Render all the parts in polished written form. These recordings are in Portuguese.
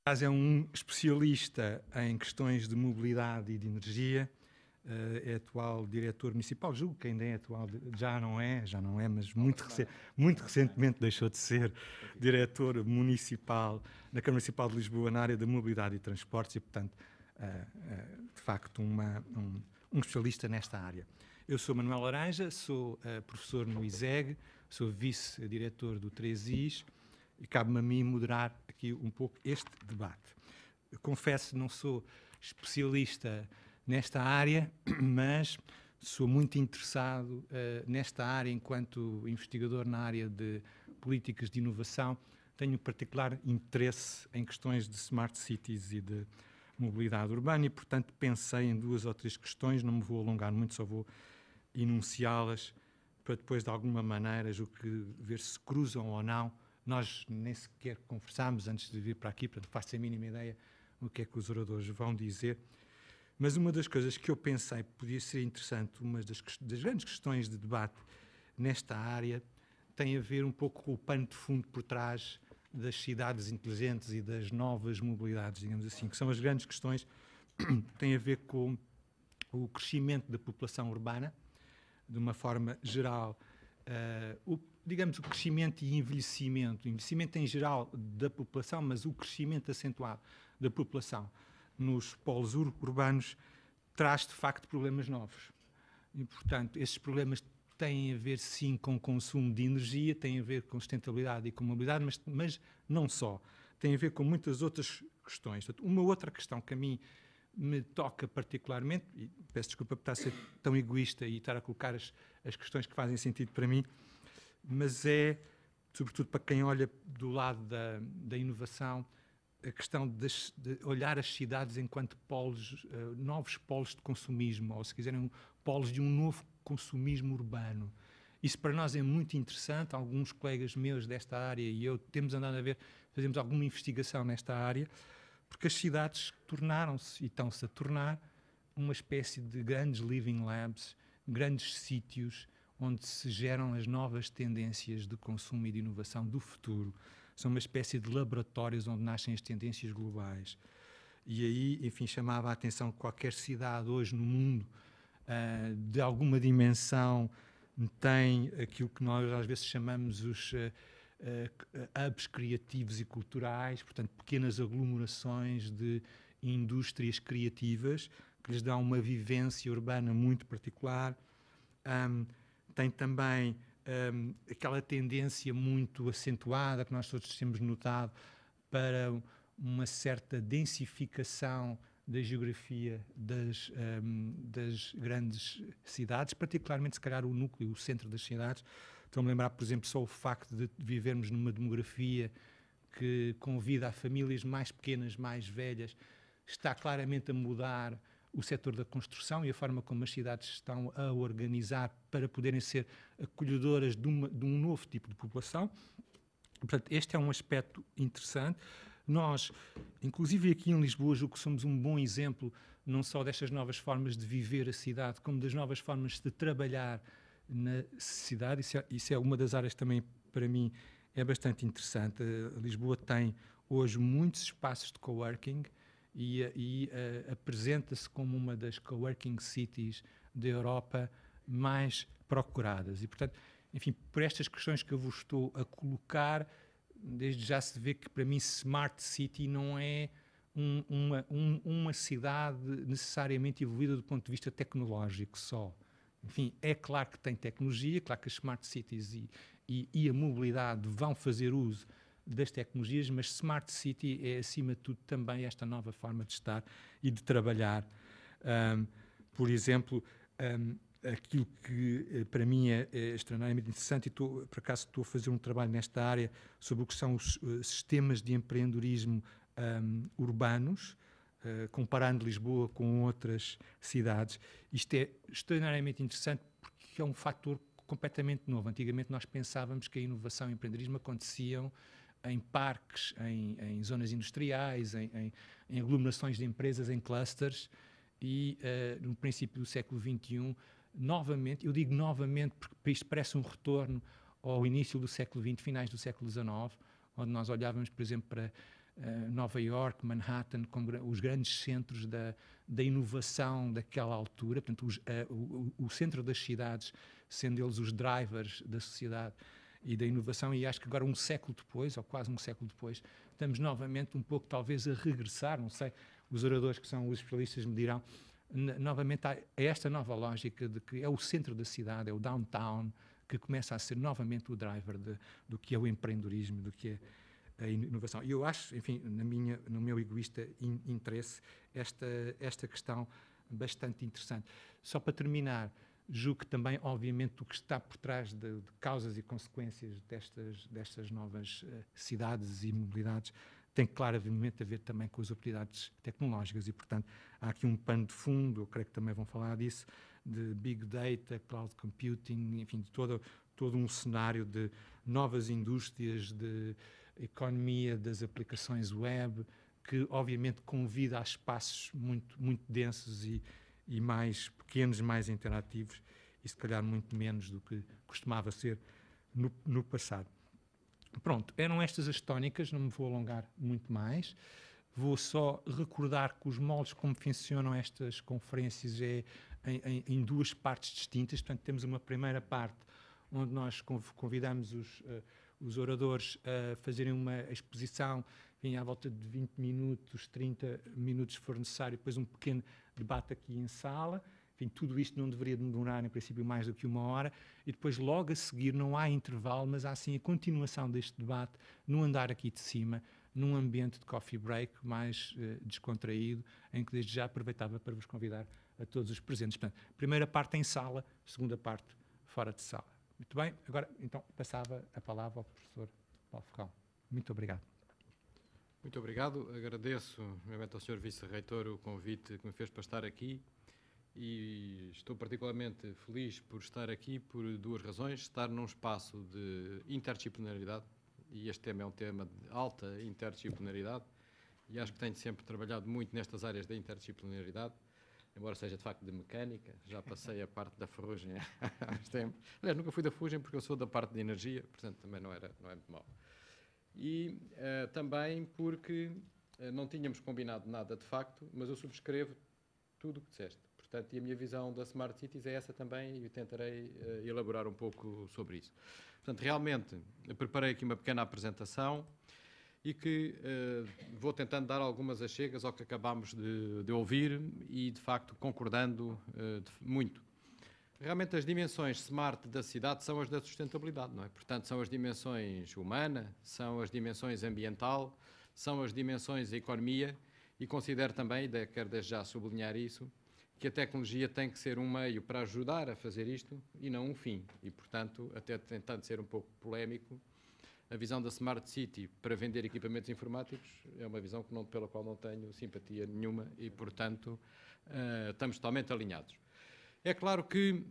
É um especialista em questões de mobilidade e de energia, é atual diretor municipal, julgo que ainda é atual, já não é, mas muito recentemente deixou de ser diretor municipal na Câmara Municipal de Lisboa na área da mobilidade e transportes e, portanto, de facto, um especialista nesta área. Eu sou Manuel Laranja, sou professor no ISEG, sou vice-diretor do 3IS e cabe-me a mim moderar aqui um pouco este debate. Eu confesso, não sou especialista nesta área, mas sou muito interessado nesta área enquanto investigador na área de políticas de inovação. Tenho particular interesse em questões de smart cities e de mobilidade urbana e, portanto, pensei em 2 ou 3 questões, não me vou alongar muito, só vou enunciá-las para depois, de alguma maneira, ver se cruzam ou não. Nós nem sequer conversámos antes de vir para aqui, portanto, faço a mínima ideia o que é que os oradores vão dizer. Mas uma das coisas que eu pensei que podia ser interessante, uma das grandes questões de debate nesta área, tem a ver um pouco com o pano de fundo por trás das cidades inteligentes e das novas mobilidades, digamos assim, que são as grandes questões que têm a ver com o crescimento da população urbana, de uma forma geral, digamos, o crescimento e envelhecimento. O envelhecimento em geral da população, mas o crescimento acentuado da população nos polos urbanos traz, de facto, problemas novos. E, portanto, esses problemas têm a ver, sim, com consumo de energia, têm a ver com sustentabilidade e com mobilidade, mas não só. Tem a ver com muitas outras questões. Portanto, uma outra questão que a mim me toca particularmente, e peço desculpa por estar a ser tão egoísta e estar a colocar as questões que fazem sentido para mim, mas é, sobretudo para quem olha do lado da inovação, a questão de olhar as cidades enquanto polos, novos polos de consumismo, ou se quiserem, polos de um novo consumismo urbano. Isso para nós é muito interessante. Alguns colegas meus desta área e eu temos andado a ver, fazemos alguma investigação nesta área, porque as cidades tornaram-se e estão-se a tornar uma espécie de grandes living labs, grandes sítios onde se geram as novas tendências de consumo e de inovação do futuro. São uma espécie de laboratórios onde nascem as tendências globais. E aí, enfim, chamava a atenção que qualquer cidade hoje no mundo de alguma dimensão tem aquilo que nós às vezes chamamos os hubs criativos e culturais, portanto, pequenas aglomerações de indústrias criativas que lhes dão uma vivência urbana muito particular. Tem também aquela tendência muito acentuada que nós todos temos notado para uma certa densificação da geografia das grandes cidades, particularmente, se calhar, o núcleo, o centro das cidades. Estou-me a lembrar, por exemplo, só o facto de vivermos numa demografia que convida a famílias mais pequenas, mais velhas, está claramente a mudar o setor da construção e a forma como as cidades estão a organizar para poderem ser acolhedoras de um novo tipo de população. Portanto, este é um aspecto interessante. Nós, inclusive aqui em Lisboa, julgo que somos um bom exemplo não só destas novas formas de viver a cidade, como das novas formas de trabalhar na cidade. Isso é uma das áreas que também, para mim, é bastante interessante. Lisboa tem hoje muitos espaços de coworking e apresenta-se como uma das coworking cities da Europa mais procuradas. E, portanto, enfim, por estas questões que eu vos estou a colocar, desde já se vê que, para mim, Smart City não é uma cidade necessariamente evoluída do ponto de vista tecnológico só. Enfim, é claro que tem tecnologia, claro que as Smart Cities e a mobilidade vão fazer uso das tecnologias, mas Smart City é, acima de tudo, também esta nova forma de estar e de trabalhar. Por exemplo, aquilo que para mim é extraordinariamente interessante, e por acaso estou a fazer um trabalho nesta área sobre o que são os sistemas de empreendedorismo urbanos, comparando Lisboa com outras cidades. Isto é extraordinariamente interessante porque é um fator completamente novo. Antigamente nós pensávamos que a inovação e o empreendedorismo aconteciam em parques, em zonas industriais, em aglomerações de empresas, em clusters, e no princípio do século XXI, novamente, eu digo novamente porque isto parece um retorno ao início do século XX, finais do século XIX, onde nós olhávamos, por exemplo, para Nova York, Manhattan, como os grandes centros da inovação daquela altura, portanto, o centro das cidades, sendo eles os drivers da sociedade e da inovação, e acho que agora um século depois, ou quase um século depois, estamos novamente um pouco talvez a regressar, não sei, os oradores que são os especialistas me dirão, novamente a esta nova lógica de que é o centro da cidade, é o downtown, que começa a ser novamente o driver do que é o empreendedorismo, do que é a inovação. E eu acho, enfim, no meu egoísta interesse, esta questão bastante interessante. Só para terminar, julgo que também, obviamente, o que está por trás de causas e consequências destas novas cidades e mobilidades tem claramente a ver também com as oportunidades tecnológicas e, portanto, há aqui um pano de fundo, eu creio que também vão falar disso, de Big Data, Cloud Computing, enfim, de todo um cenário de novas indústrias, de economia das aplicações web, que obviamente convida a espaços muito, muito densos e mais pequenos, mais interativos, e se calhar muito menos do que costumava ser no passado. Pronto, eram estas as tónicas, não me vou alongar muito mais. Vou só recordar que os moldes como funcionam estas conferências é em duas partes distintas. Portanto, temos uma primeira parte onde nós convidamos os oradores a fazerem uma exposição à volta de 20 minutos, 30 minutos se for necessário, depois um pequeno debate aqui em sala. Enfim, tudo isto não deveria demorar, em princípio, mais do que 1 hora. E depois, logo a seguir, não há intervalo, mas há sim a continuação deste debate no andar aqui de cima, num ambiente de coffee break mais descontraído, em que desde já aproveitava para vos convidar a todos os presentes. Portanto, primeira parte em sala, segunda parte fora de sala. Muito bem, agora então passava a palavra ao professor Paulo Ferrão. Muito obrigado. Muito obrigado, agradeço realmente ao Sr. Vice-Reitor o convite que me fez para estar aqui e estou particularmente feliz por estar aqui por duas razões. Estar num espaço de interdisciplinaridade, e este tema é um tema de alta interdisciplinaridade, e acho que tenho sempre trabalhado muito nestas áreas da interdisciplinaridade, embora seja de facto de mecânica, já passei a parte da ferrugem há uns tempos. Aliás, nunca fui da ferrugem porque eu sou da parte de energia, portanto também não é muito mau. E também porque não tínhamos combinado nada de facto, mas eu subscrevo tudo o que disseste. Portanto, e a minha visão da Smart Cities é essa também e tentarei elaborar um pouco sobre isso. Portanto, realmente, preparei aqui uma pequena apresentação e que vou tentando dar algumas achegas ao que acabámos de ouvir e, de facto, concordando muito. Realmente, as dimensões smart da cidade são as da sustentabilidade, não é? Portanto, são as dimensões humana, são as dimensões ambiental, são as dimensões da economia e considero também, quero desde já sublinhar isso, que a tecnologia tem que ser um meio para ajudar a fazer isto e não um fim. E, portanto, até tentando ser um pouco polémico, a visão da Smart City para vender equipamentos informáticos é uma visão pela qual não tenho simpatia nenhuma e, portanto, estamos totalmente alinhados. É claro que,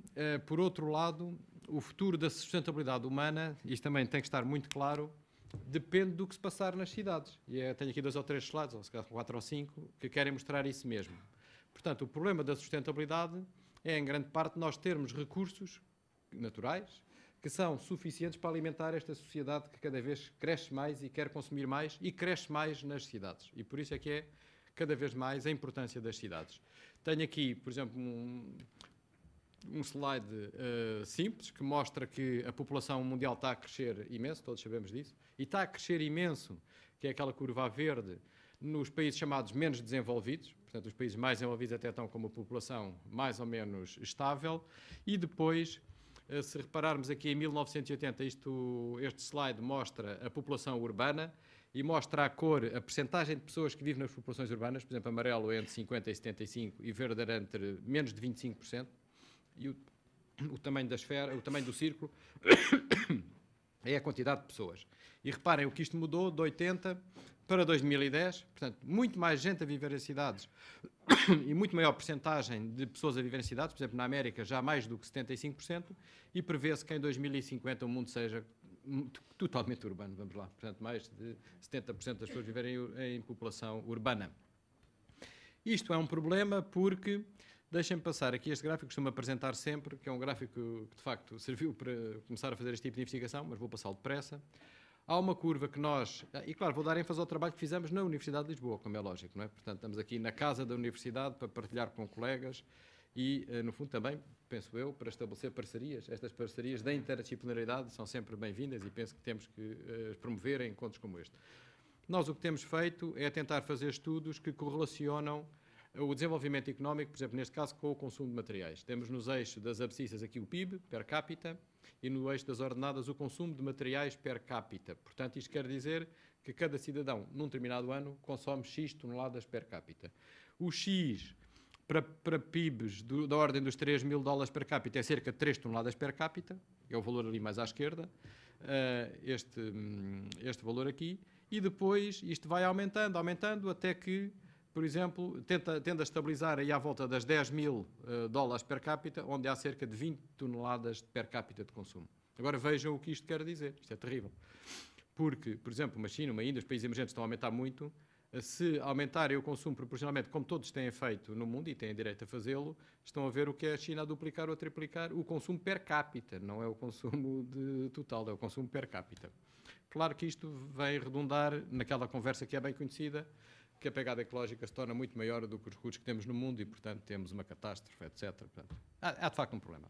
por outro lado, o futuro da sustentabilidade humana, isto também tem que estar muito claro, depende do que se passar nas cidades. E tenho aqui 2 ou 3 slides, ou se calhar 4 ou 5, que querem mostrar isso mesmo. Portanto, o problema da sustentabilidade é, em grande parte, nós termos recursos naturais que são suficientes para alimentar esta sociedade que cada vez cresce mais e quer consumir mais e cresce mais nas cidades. E por isso é que é cada vez mais a importância das cidades. Tenho aqui, por exemplo, um slide simples que mostra que a população mundial está a crescer imenso, todos sabemos disso, e está a crescer imenso, que é aquela curva verde, nos países chamados menos desenvolvidos. Portanto, os países mais desenvolvidos até estão com uma população mais ou menos estável. E depois, se repararmos aqui em 1980, este slide mostra a população urbana e mostra a cor, a percentagem de pessoas que vivem nas populações urbanas. Por exemplo, amarelo é entre 50% e 75% e verde era entre menos de 25%. E o tamanho da esfera, o tamanho do círculo, é a quantidade de pessoas. E reparem o que isto mudou de 80 para 2010, portanto, muito mais gente a viver em cidades e muito maior percentagem de pessoas a viver em cidades, por exemplo, na América já mais do que 75%, e prevê-se que em 2050 o mundo seja totalmente urbano, vamos lá, portanto, mais de 70% das pessoas viverem em população urbana. Isto é um problema porque, deixem-me passar aqui este gráfico que costumo apresentar sempre, que é um gráfico que, de facto, serviu para começar a fazer este tipo de investigação, mas vou passá-lo depressa. há uma curva que nós... E, claro, vou dar ênfase ao trabalho que fizemos na Universidade de Lisboa, como é lógico, não é? Portanto, estamos aqui na casa da Universidade para partilhar com colegas e, no fundo, também, penso eu, para estabelecer parcerias. Estas parcerias da interdisciplinaridade são sempre bem-vindas e penso que temos que promover em encontros como este. Nós o que temos feito é tentar fazer estudos que correlacionam o desenvolvimento económico, por exemplo, neste caso, com o consumo de materiais. Temos nos eixos das abscissas aqui o PIB, per capita, e no eixo das ordenadas o consumo de materiais per capita. Portanto, isto quer dizer que cada cidadão, num determinado ano, consome X toneladas per capita. O X, para PIBs da ordem dos 3 mil dólares per capita, é cerca de 3 toneladas per capita, é o valor ali mais à esquerda, este valor aqui, e depois isto vai aumentando, até que, por exemplo, tende a estabilizar aí à volta das 10 mil dólares per capita, onde há cerca de 20 toneladas per capita de consumo. Agora vejam o que isto quer dizer. Isto é terrível. Porque, por exemplo, uma China, uma Índia, os países emergentes estão a aumentar muito. Se aumentarem o consumo proporcionalmente, como todos têm feito no mundo e têm direito a fazê-lo, estão a ver o que é a China a duplicar ou a triplicar o consumo per capita. Não é o consumo total, é o consumo per capita. Claro que isto vai redundar naquela conversa que é bem conhecida, que a pegada ecológica se torna muito maior do que os recursos que temos no mundo e, portanto, temos uma catástrofe, etc. Portanto, há de facto um problema.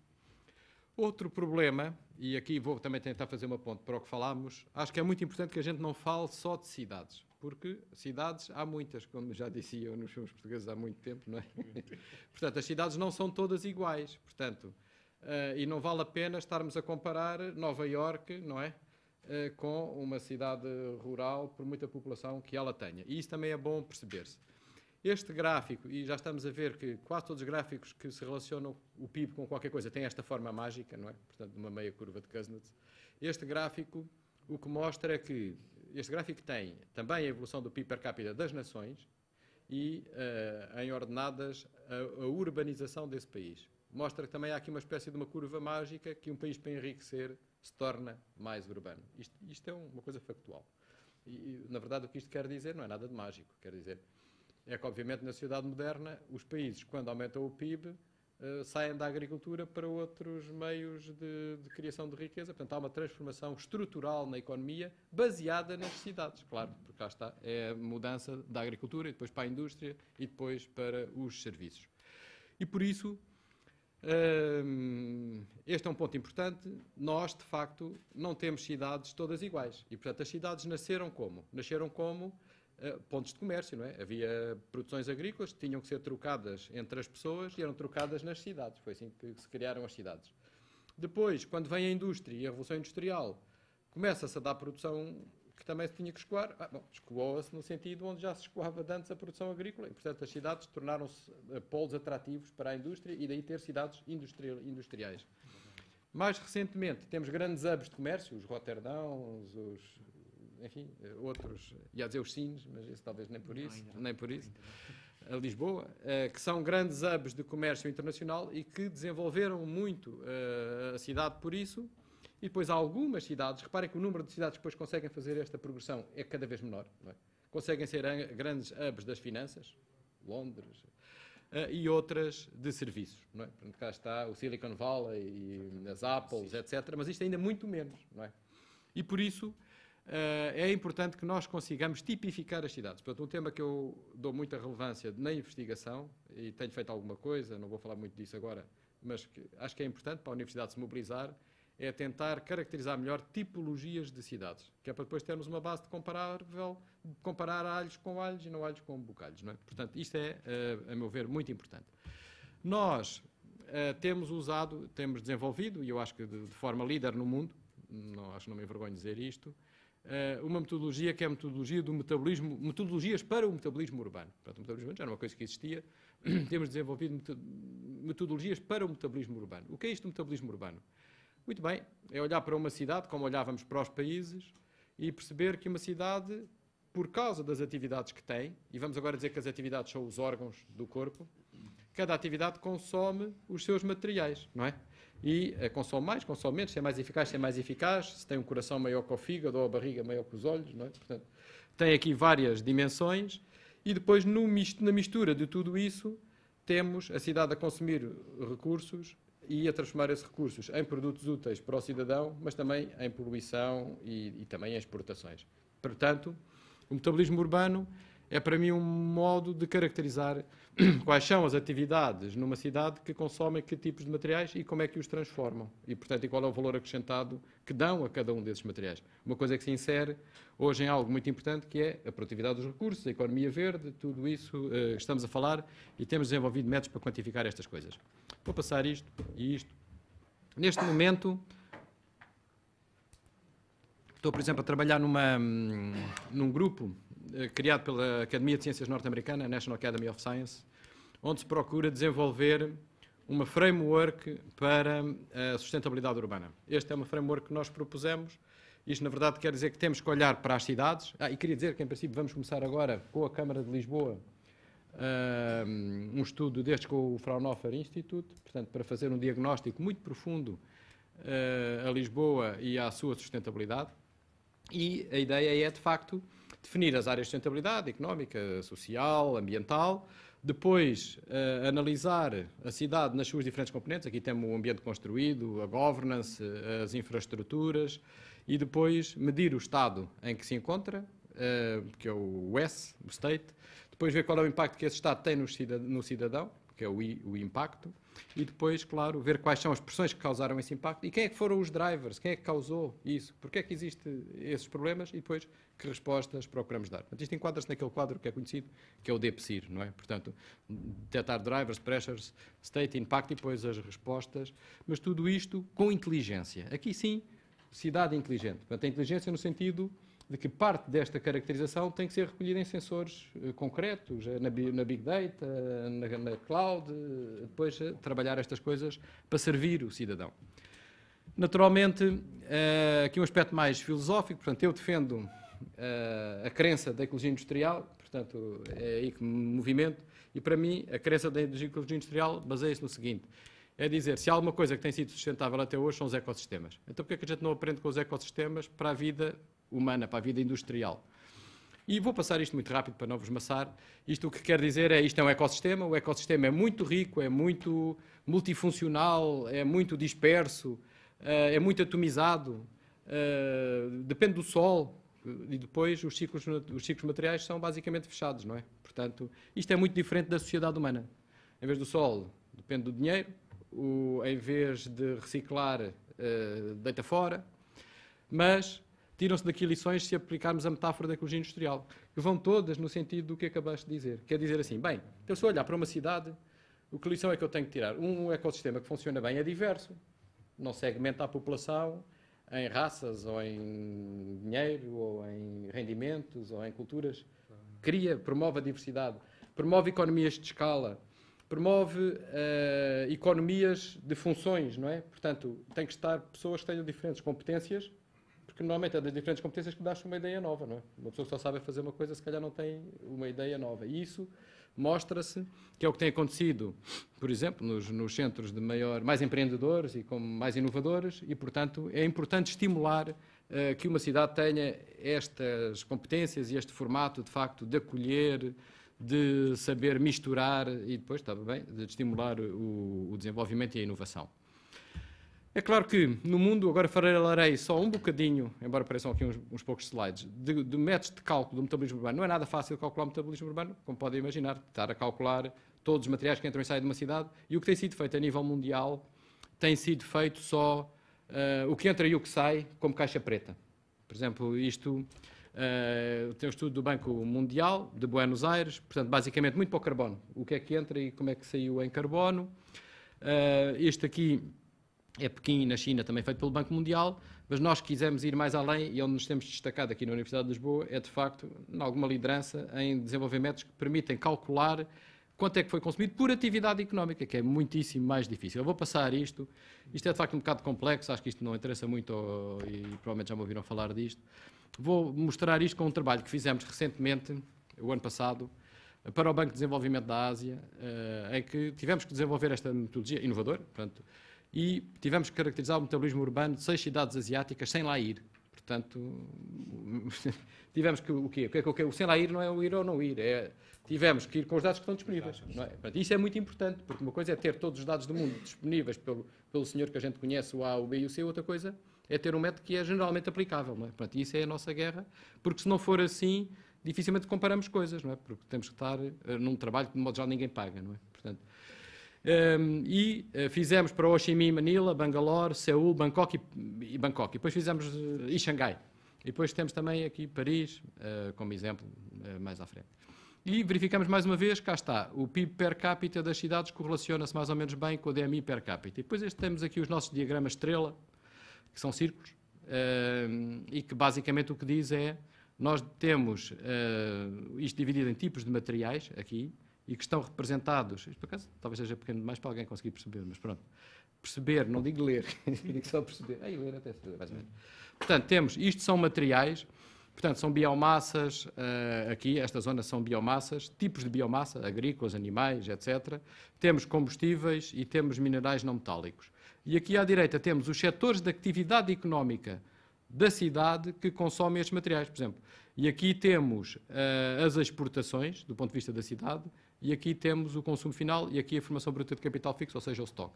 Outro problema, e aqui vou também tentar fazer uma ponte para o que falámos, acho que é muito importante que a gente não fale só de cidades, porque cidades há muitas, como já diziam nos filmes portugueses há muito tempo, não é? Portanto, as cidades não são todas iguais, portanto, e não vale a pena estarmos a comparar Nova Iorque, não é? Com uma cidade rural, por muita população que ela tenha. E isso também é bom perceber-se. Este gráfico, e já estamos a ver que quase todos os gráficos que se relacionam o PIB com qualquer coisa têm esta forma mágica, não é? Portanto, uma meia curva de Kuznets. Este gráfico, o que mostra é que este gráfico tem também a evolução do PIB per capita das nações e, em ordenadas, a urbanização desse país. Mostra que também há aqui uma espécie de uma curva mágica que um país para enriquecer se torna mais urbano. Isto é uma coisa factual. E, na verdade, o que isto quer dizer não é nada de mágico. Quer dizer, é que, obviamente, na sociedade moderna, os países, quando aumentam o PIB, saem da agricultura para outros meios de criação de riqueza. Portanto, há uma transformação estrutural na economia baseada nas cidades, claro, porque cá está, é a mudança da agricultura e depois para a indústria e depois para os serviços. E, por isso, este é um ponto importante. Nós, de facto, não temos cidades todas iguais. E, portanto, as cidades nasceram como? Nasceram como pontos de comércio, não é? Havia produções agrícolas que tinham que ser trocadas entre as pessoas e eram trocadas nas cidades. Foi assim que se criaram as cidades. Depois, quando vem a indústria e a Revolução Industrial, começa-se a dar produção que também se tinha que escoar. Escoou-se no sentido onde já se escoava antes a produção agrícola. E, portanto, as cidades tornaram-se polos atrativos para a indústria e daí ter cidades industriais. Mais recentemente, temos grandes hubs de comércio, os Roterdão, enfim, outros, ia dizer os Sines, mas isso talvez nem por isso, a Lisboa, que são grandes hubs de comércio internacional e que desenvolveram muito a cidade por isso. E depois há algumas cidades, reparem que o número de cidades que depois conseguem fazer esta progressão é cada vez menor, não é? Conseguem ser grandes hubs das finanças, Londres, e outras de serviços, não é? Portanto, cá está o Silicon Valley e as Apples, etc., mas isto ainda muito menos, não é? E por isso é importante que nós consigamos tipificar as cidades. Portanto, um tema que eu dou muita relevância na investigação, e tenho feito alguma coisa, não vou falar muito disso agora, mas acho que é importante para a Universidade se mobilizar, é tentar caracterizar melhor tipologias de cidades, que é para depois termos uma base de comparar alhos com alhos e não alhos com bocalhos, não é? Portanto, isto é, a meu ver, muito importante. Nós temos desenvolvido, e eu acho que de forma líder no mundo, acho que não me envergonho de dizer isto, uma metodologia que é a metodologia do metabolismo, metodologias para o metabolismo urbano. Portanto, o metabolismo urbano já era uma coisa que existia, temos desenvolvido metodologias para o metabolismo urbano. O que é isto do metabolismo urbano? Muito bem, é olhar para uma cidade, como olhávamos para os países, e perceber que uma cidade, por causa das atividades que tem, e vamos agora dizer que as atividades são os órgãos do corpo, cada atividade consome os seus materiais, não é? E consome mais, consome menos, se é mais eficaz, se tem um coração maior que o fígado ou a barriga maior que os olhos, não é? Portanto, tem aqui várias dimensões e depois na mistura de tudo isso temos a cidade a consumir recursos e a transformar esses recursos em produtos úteis para o cidadão, mas também em poluição e também em exportações. Portanto, o metabolismo urbano é para mim um modo de caracterizar quais são as atividades numa cidade que consomem que tipos de materiais e como é que os transformam. E, portanto, e qual é o valor acrescentado que dão a cada um desses materiais. Uma coisa que se insere hoje em algo muito importante, que é a produtividade dos recursos, a economia verde, tudo isso estamos a falar e temos desenvolvido métodos para quantificar estas coisas. Vou passar isto e isto. Neste momento, estou, por exemplo, a trabalhar num grupo criado pela Academia de Ciências Norte-Americana, National Academy of Science, onde se procura desenvolver uma framework para a sustentabilidade urbana. Este é uma framework que nós propusemos. Isto, na verdade, quer dizer que temos que olhar para as cidades. E queria dizer que, em princípio, vamos começar agora com a Câmara de Lisboa um estudo destes com o Fraunhofer Institute, portanto, para fazer um diagnóstico muito profundo a Lisboa e à sua sustentabilidade. E a ideia é, de facto, definir as áreas de sustentabilidade económica, social, ambiental, depois analisar a cidade nas suas diferentes componentes. Aqui temos o ambiente construído, a governance, as infraestruturas, e depois medir o estado em que se encontra, que é o S, o State, depois ver qual é o impacto que esse estado tem no cidadão, que é o impacto, e depois, claro, ver quais são as pressões que causaram esse impacto e quem é que foram os drivers, quem é que causou isso, porque é que existem esses problemas e depois que respostas procuramos dar. Portanto, isto enquadra-se naquele quadro que é conhecido, que é o DPSIR, não é? Portanto, detectar drivers, pressures, state, impact e depois as respostas, mas tudo isto com inteligência. Aqui sim, cidade inteligente. Portanto, a inteligência no sentido de que parte desta caracterização tem que ser recolhida em sensores concretos, na Big Data, na Cloud, depois trabalhar estas coisas para servir o cidadão. Naturalmente, aqui um aspecto mais filosófico, portanto, eu defendo a crença da ecologia industrial, portanto, é aí que me movimento, e para mim, a crença da ecologia industrial baseia-se no seguinte: é dizer, se há alguma coisa que tem sido sustentável até hoje, são os ecossistemas. Então, por que é que a gente não aprende com os ecossistemas para a vida humana, para a vida industrial? E vou passar isto muito rápido para não vos maçar. Isto o que quer dizer é, isto é um ecossistema, o ecossistema é muito rico, é muito multifuncional, é muito disperso, é muito atomizado, depende do sol, e depois os ciclos materiais são basicamente fechados, não é? Portanto, isto é muito diferente da sociedade humana. Em vez do sol, depende do dinheiro, em vez de reciclar, deita fora, mas tiram-se daqui lições se aplicarmos a metáfora da ecologia industrial, que vão todas no sentido do que acabaste de dizer. Quer dizer assim, bem, então se eu olhar para uma cidade, o que lição é que eu tenho que tirar? Um ecossistema que funciona bem é diverso, não segmenta a população em raças, ou em dinheiro, ou em rendimentos, ou em culturas. Promove a diversidade, promove economias de escala, promove economias de funções, não é? Portanto, tem que estar pessoas que tenham diferentes competências, porque normalmente é das diferentes competências que dá-se uma ideia nova, não é? Uma pessoa que só sabe fazer uma coisa, se calhar não tem uma ideia nova. E isso mostra-se que é o que tem acontecido, por exemplo, nos centros de mais empreendedores e mais inovadores, e, portanto, é importante estimular que uma cidade tenha estas competências e este formato, de facto, de acolher, de saber misturar e depois, está bem, de estimular o desenvolvimento e a inovação. É claro que no mundo, agora falarei só um bocadinho, embora apareçam aqui uns poucos slides, de métodos de cálculo do metabolismo urbano. Não é nada fácil calcular o metabolismo urbano, como podem imaginar, estar a calcular todos os materiais que entram e saem de uma cidade, e o que tem sido feito a nível mundial tem sido feito só o que entra e o que sai como caixa preta. Por exemplo, isto tem um estudo do Banco Mundial, de Buenos Aires, portanto, basicamente muito para o carbono. O que é que entra e como é que saiu em carbono. Este aqui é Pequim, na China, também feito pelo Banco Mundial, mas nós quisemos ir mais além e onde nos temos destacado aqui na Universidade de Lisboa é, de facto, em alguma liderança em desenvolvimentos que permitem calcular quanto é que foi consumido por atividade económica, que é muitíssimo mais difícil. Eu vou passar isto é, de facto, um bocado complexo, acho que isto não interessa muito e provavelmente já me ouviram falar disto. Vou mostrar isto com um trabalho que fizemos recentemente, o ano passado, para o Banco de Desenvolvimento da Ásia, em que tivemos que desenvolver esta metodologia inovadora, portanto, e tivemos que caracterizar o metabolismo urbano de 6 cidades asiáticas sem lá ir. portanto, tivemos que o quê? O sem lá ir não é o ir ou não ir, tivemos que ir com os dados que estão disponíveis. Não é? Portanto, isso é muito importante, porque uma coisa é ter todos os dados do mundo disponíveis pelo senhor que a gente conhece, o A, o B e o C, outra coisa é ter um método que é generalmente aplicável. Não é? Portanto, isso é a nossa guerra, porque se não for assim, dificilmente comparamos coisas, não é? Porque temos que estar num trabalho que de modo geral ninguém paga. Não é? Portanto, fizemos para Ho Chi Minh, Manila, Bangalore, Seul, Bangkok e depois fizemos e Xangai. E depois temos também aqui Paris, como exemplo, mais à frente. E verificamos mais uma vez, cá está, o PIB per capita das cidades correlaciona-se mais ou menos bem com o DMI per capita. E depois temos aqui os nossos diagramas estrela, que são círculos, e que basicamente o que diz é, nós temos isto dividido em tipos de materiais, aqui, e que estão representados, isto por acaso talvez seja pequeno demais para alguém conseguir perceber, mas pronto, perceber, não digo ler, digo só perceber, ler até mais ou menos. Portanto, isto são materiais, portanto, são biomassas, aqui, esta zona são biomassas, tipos de biomassa, agrícolas, animais, etc. Temos combustíveis e temos minerais não metálicos. E aqui à direita temos os setores de atividade económica da cidade que consomem estes materiais, por exemplo. E aqui temos as exportações, do ponto de vista da cidade, e aqui temos o consumo final e aqui a formação bruta de capital fixo, ou seja, o stock.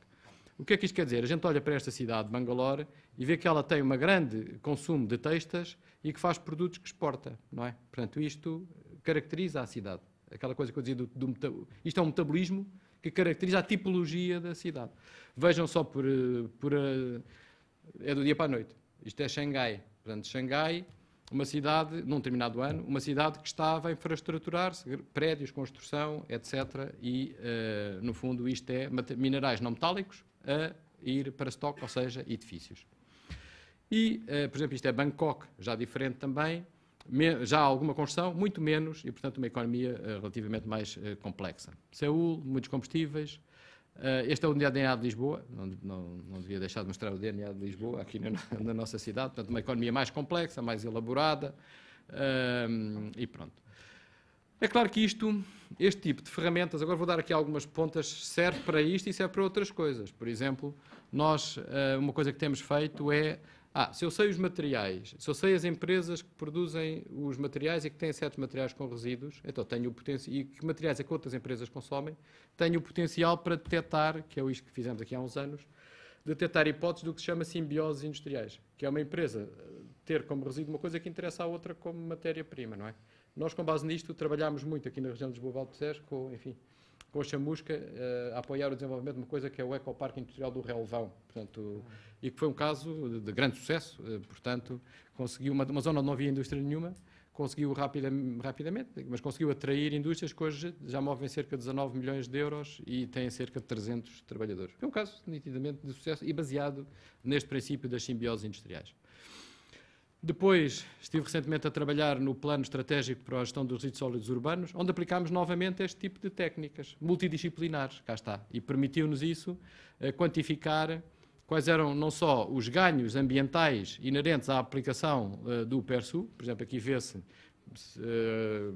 O que é que isto quer dizer? A gente olha para esta cidade, Bangalore, e vê que ela tem um grande consumo de textas e que faz produtos que exporta, não é? Portanto, isto caracteriza a cidade. Aquela coisa que eu dizia isto é um metabolismo que caracteriza a tipologia da cidade. Vejam só é do dia para a noite. Isto é Xangai. Portanto, Xangai, uma cidade, num determinado ano, uma cidade que estava a infraestruturar-se, prédios, construção, etc. E, no fundo, isto é minerais não metálicos a ir para estoque, ou seja, edifícios. E, por exemplo, isto é Bangkok, já diferente também, já há alguma construção, muito menos, e, portanto, uma economia relativamente mais complexa. Seul, muitos combustíveis. Este é o DNA de Lisboa, não devia deixar de mostrar o DNA de Lisboa aqui na nossa cidade, portanto, uma economia mais complexa, mais elaborada, e pronto. É claro que este tipo de ferramentas, agora vou dar aqui algumas pontas, serve para isto e serve para outras coisas. Por exemplo, uma coisa que temos feito é, se eu sei os materiais, se eu sei as empresas que produzem os materiais e que têm certos materiais com resíduos, então tenho o potencial, e que materiais é que outras empresas consomem, tenho o potencial para detectar, que é isto que fizemos aqui há uns anos, detectar hipóteses do que se chama simbioses industriais, que é uma empresa ter como resíduo uma coisa que interessa à outra como matéria-prima, não é? Nós, com base nisto, trabalhámos muito aqui na região de Lisboa-Val de Sés, com a Chamusca, a apoiar o desenvolvimento de uma coisa que é o Ecoparque Industrial do Relvão, portanto, e que foi um caso de grande sucesso, portanto, conseguiu uma zona onde não havia indústria nenhuma, conseguiu rapidamente, mas conseguiu atrair indústrias que hoje já movem cerca de 19 milhões de euros e têm cerca de 300 trabalhadores. Foi um caso, nitidamente, de sucesso e baseado neste princípio das simbioses industriais. Depois, estive recentemente a trabalhar no plano estratégico para a gestão dos resíduos sólidos urbanos, onde aplicámos novamente este tipo de técnicas multidisciplinares, cá está, e permitiu-nos isso quantificar quais eram não só os ganhos ambientais inerentes à aplicação do PERSU, por exemplo, aqui vê-se,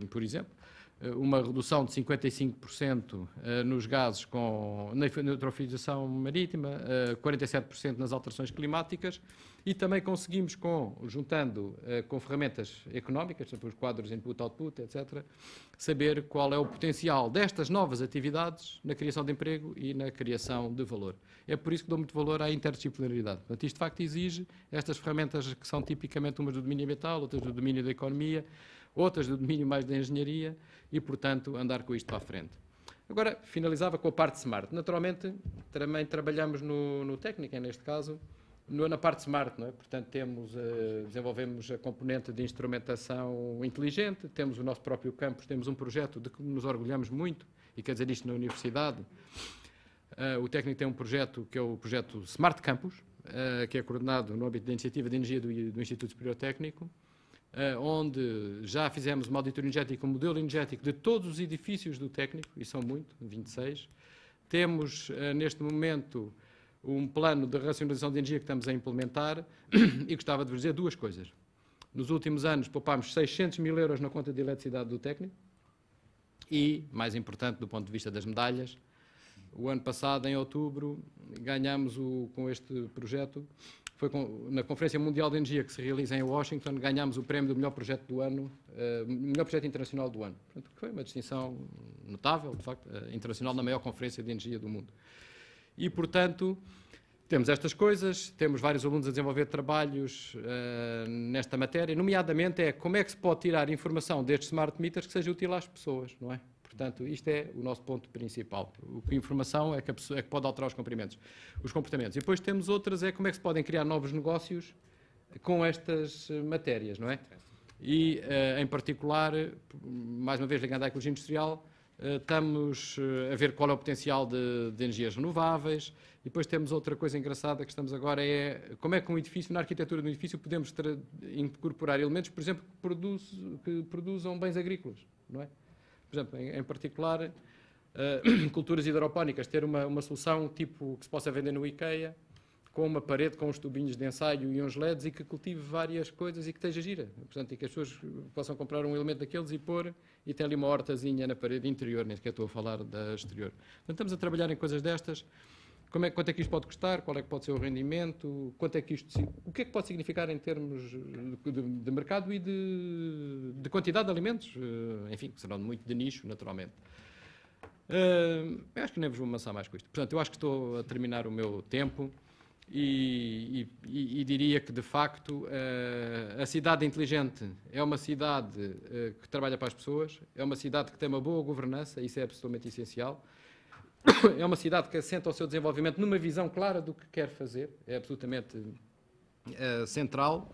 por exemplo, uma redução de 55% nos gases na neutralização marítima, 47% nas alterações climáticas, e também conseguimos, juntando com ferramentas económicas, por exemplo, os quadros input-output, etc., saber qual é o potencial destas novas atividades na criação de emprego e na criação de valor. É por isso que dou muito valor à interdisciplinaridade. Portanto, isto de facto exige estas ferramentas que são tipicamente umas do domínio ambiental, outras do domínio da economia, outras do domínio mais da engenharia e, portanto, andar com isto para a frente. Agora, finalizava com a parte smart. Naturalmente, também trabalhamos no técnico, neste caso, na parte smart, não é? Portanto, desenvolvemos a componente de instrumentação inteligente, temos o nosso próprio campus, temos um projeto de que nos orgulhamos muito, e quer dizer isto na universidade. O técnico tem um projeto que é o projeto Smart Campus, que é coordenado no âmbito da Iniciativa de Energia do Instituto Superior Técnico, onde já fizemos uma auditoria energética, um modelo energético de todos os edifícios do técnico, e são muito, 26. Temos, neste momento, um plano de racionalização de energia que estamos a implementar e gostava de vos dizer duas coisas. Nos últimos anos poupámos 600 mil euros na conta de eletricidade do técnico e, mais importante do ponto de vista das medalhas, o ano passado, em outubro, ganhámos com este projeto, na Conferência Mundial de Energia que se realiza em Washington, ganhámos o prémio do melhor projeto do ano, melhor projeto internacional do ano. Portanto, foi uma distinção notável, de facto, internacional na maior conferência de energia do mundo. E, portanto, temos estas coisas, temos vários alunos a desenvolver trabalhos nesta matéria, nomeadamente como é que se pode tirar informação destes smart meters que seja útil às pessoas, não é? Portanto, isto é o nosso ponto principal. A informação é que pode alterar os comportamentos. E depois temos outras, como é que se podem criar novos negócios com estas matérias, não é? E, em particular, mais uma vez ligando à ecologia industrial, estamos a ver qual é o potencial de energias renováveis. E depois temos outra coisa engraçada que estamos agora, como é que na arquitetura de um edifício, podemos incorporar elementos, por exemplo, que produzam bens agrícolas, não é? Por exemplo, em particular, culturas hidropónicas, ter uma solução tipo que se possa vender no IKEA, com uma parede, com uns tubinhos de ensaio e uns LEDs e que cultive várias coisas e que esteja gira. Portanto, e que as pessoas possam comprar um elemento daqueles e pôr, e tem ali uma hortazinha na parede interior, nem sequer estou a falar da exterior. Portanto, estamos a trabalhar em coisas destas. Quanto é que isto pode custar? Qual é que pode ser o rendimento? O que é que pode significar em termos de mercado e de quantidade de alimentos? Enfim, que serão muito de nicho, naturalmente. Eu acho que nem vos vou amassar mais com isto. Portanto, eu acho que estou a terminar o meu tempo e diria que, de facto, a cidade inteligente é uma cidade que trabalha para as pessoas, é uma cidade que tem uma boa governança, isso é absolutamente essencial. É uma cidade que assenta o seu desenvolvimento numa visão clara do que quer fazer, é absolutamente central.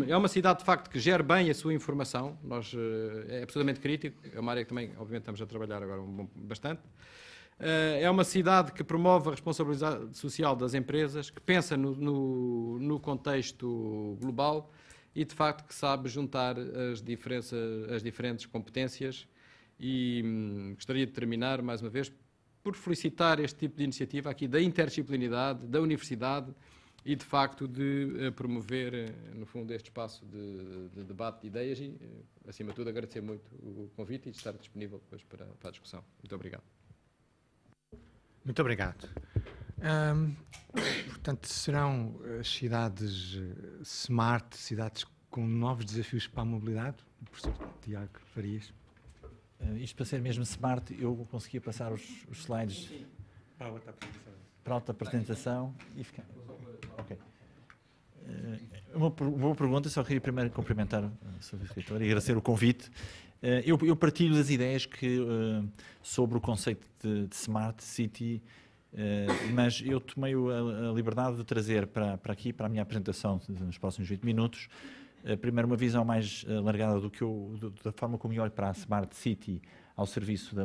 É uma cidade, de facto, que gera bem a sua informação, é absolutamente crítico, é uma área que também, obviamente, estamos a trabalhar agora bastante. É uma cidade que promove a responsabilidade social das empresas, que pensa no contexto global e, de facto, que sabe juntar as diferentes competências. E gostaria de terminar, mais uma vez, por felicitar este tipo de iniciativa aqui da interdisciplinaridade, da universidade e, de facto, de promover, no fundo, este espaço de debate de ideias e, acima de tudo, agradecer muito o convite e estar disponível depois para a discussão. Muito obrigado. Muito obrigado. Portanto, serão as cidades smart, cidades com novos desafios para a mobilidade? O professor Tiago Farias. Isto para ser mesmo smart, eu conseguia passar os slides para a outra apresentação e ficar. Ok. Uma boa pergunta, só queria primeiro cumprimentar o Sr. Vice-Reitor e agradecer o convite. Eu partilho das ideias sobre o conceito de Smart City, mas eu tomei a liberdade de trazer para aqui, para a minha apresentação nos próximos 20 minutos, primeiro uma visão mais alargada da forma como eu olho para a Smart City ao serviço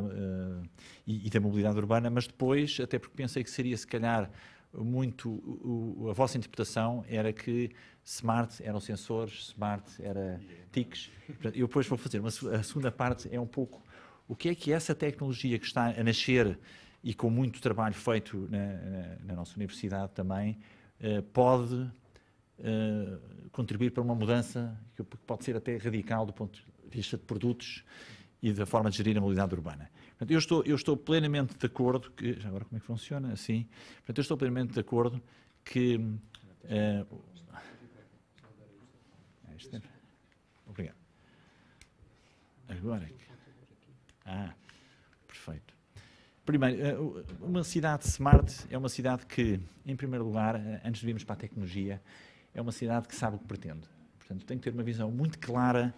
e da mobilidade urbana, mas depois, até porque pensei que seria se calhar muito, a vossa interpretação era que smart eram sensores, smart era TICs. Eu depois vou fazer a segunda parte, é um pouco o que é essa tecnologia que está a nascer e com muito trabalho feito na nossa universidade também pode contribuir para uma mudança que pode ser até radical do ponto de vista de produtos e da forma de gerir a mobilidade urbana. Portanto, eu estou plenamente de acordo que... Já agora como é que funciona? Assim. Portanto, eu estou plenamente de acordo que... Obrigado. Agora... perfeito. Primeiro, uma cidade smart é uma cidade que, em primeiro lugar, antes de virmos para a tecnologia, é uma cidade que sabe o que pretende. Portanto, tem que ter uma visão muito clara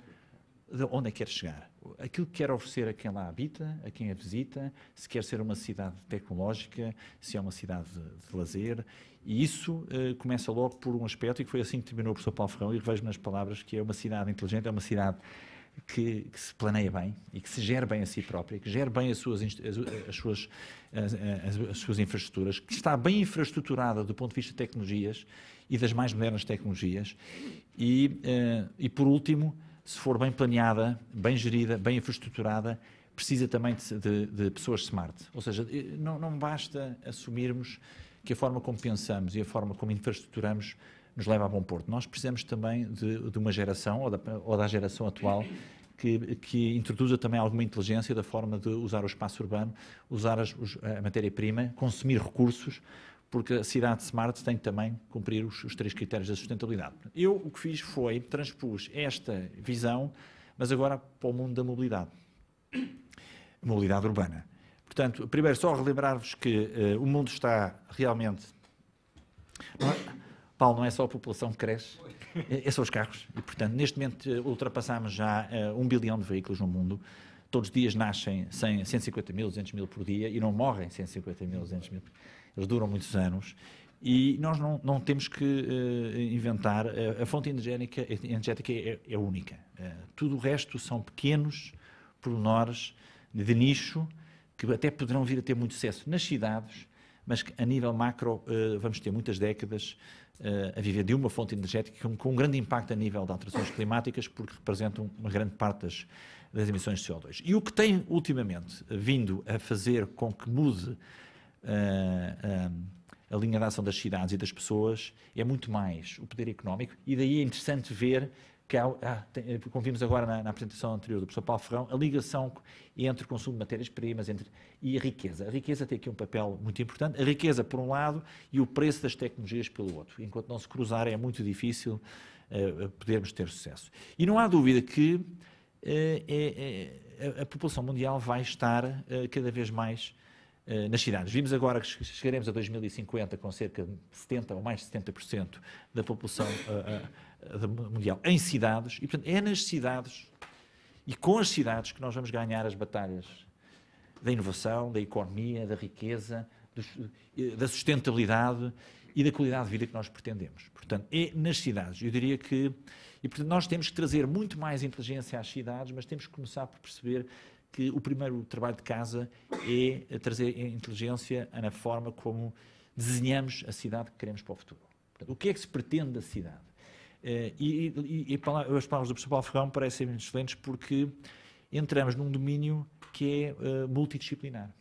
de onde é que quer chegar. Aquilo que quer oferecer a quem lá habita, a quem a visita, se quer ser uma cidade tecnológica, se é uma cidade de lazer, e isso começa logo por um aspecto, e que foi assim que terminou o professor Paulo Ferrão, e que vejo nas palavras, que é uma cidade inteligente, é uma cidade que se planeia bem e que se gere bem a si própria, que gere bem as suas infraestruturas, que está bem infraestruturada do ponto de vista de tecnologias e das mais modernas tecnologias, e por último, se for bem planeada, bem gerida, bem infraestruturada, precisa também de pessoas smart. Ou seja, não basta assumirmos que a forma como pensamos e a forma como infraestruturamos nos leva a bom porto. Nós precisamos também de uma geração, ou da geração atual, que introduza também alguma inteligência da forma de usar o espaço urbano, usar a matéria-prima, consumir recursos, porque a cidade smart tem que também cumprir os 3 critérios da sustentabilidade. Eu o que fiz foi, transpus esta visão, mas agora para o mundo da mobilidade urbana. Portanto, primeiro só relembrar-vos que o mundo está realmente... Paulo, não é só a população que cresce, são os carros. E, portanto, neste momento ultrapassamos já 1 bilhão de veículos no mundo. Todos os dias nascem 150 mil, 200 mil por dia e não morrem 150 mil, 200 mil. Eles duram muitos anos. E nós não temos que inventar. A fonte energética é única. Tudo o resto são pequenos pormenores de nicho que até poderão vir a ter muito sucesso nas cidades, mas que a nível macro vamos ter muitas décadas a viver de uma fonte energética com um grande impacto a nível de alterações climáticas, porque representam uma grande parte das emissões de CO2. E o que tem ultimamente vindo a fazer com que mude a linha de ação das cidades e das pessoas é muito mais o poder económico, e daí é interessante ver que como vimos agora na apresentação anterior do professor Paulo Ferrão, a ligação entre o consumo de matérias-primas e a riqueza. A riqueza tem aqui um papel muito importante. A riqueza, por um lado, e o preço das tecnologias pelo outro. Enquanto não se cruzarem, é muito difícil podermos ter sucesso. E não há dúvida que a população mundial vai estar cada vez mais nas cidades. Vimos agora que chegaremos a 2050 com cerca de 70% ou mais de 70% da população mundial em cidades, e portanto é nas cidades e com as cidades que nós vamos ganhar as batalhas da inovação, da economia, da riqueza, da sustentabilidade e da qualidade de vida que nós pretendemos. Portanto, é nas cidades. Eu diria que... E, portanto, nós temos que trazer muito mais inteligência às cidades, mas temos que começar por perceber que o primeiro trabalho de casa é trazer inteligência na forma como desenhamos a cidade que queremos para o futuro. Portanto, o que é que se pretende da cidade? As palavras do professor Paulo Ferrão parecem excelentes porque entramos num domínio que é multidisciplinar.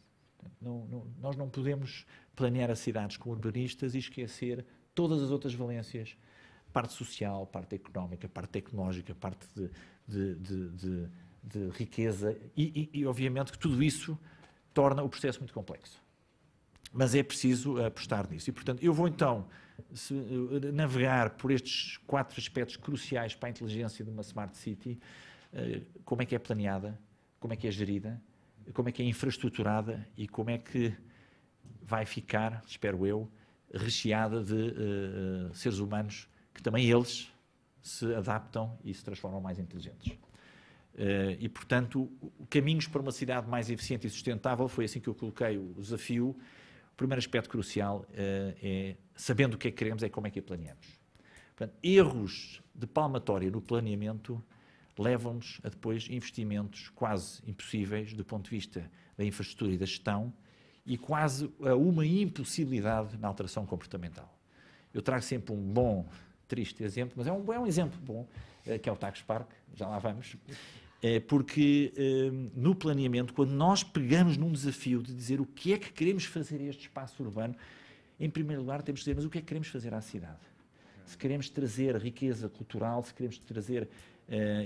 Nós não podemos planear as cidades com urbanistas e esquecer todas as outras valências, parte social, parte económica, parte tecnológica, parte de riqueza e obviamente que tudo isso torna o processo muito complexo. Mas é preciso apostar nisso. E, portanto, eu vou então navegar por estes 4 aspectos cruciais para a inteligência de uma Smart City, como é que é planeada, como é que é gerida, como é que é infraestruturada e como é que vai ficar, espero eu, recheada de seres humanos que também eles se adaptam e se transformam mais inteligentes. E, portanto, caminhos para uma cidade mais eficiente e sustentável, foi assim que eu coloquei o desafio. O primeiro aspecto crucial é, sabendo o que é que queremos, é como é que a planeamos. Portanto, erros de palmatória no planeamento levam-nos a depois investimentos quase impossíveis do ponto de vista da infraestrutura e da gestão e quase a uma impossibilidade na alteração comportamental. Eu trago sempre um bom, triste exemplo, mas é um exemplo bom, que é o Tagus Park, já lá vamos, porque no planeamento, quando nós pegamos num desafio de dizer o que é que queremos fazer a este espaço urbano, em primeiro lugar temos de dizer, mas o que é que queremos fazer à cidade? Se queremos trazer riqueza cultural, se queremos trazer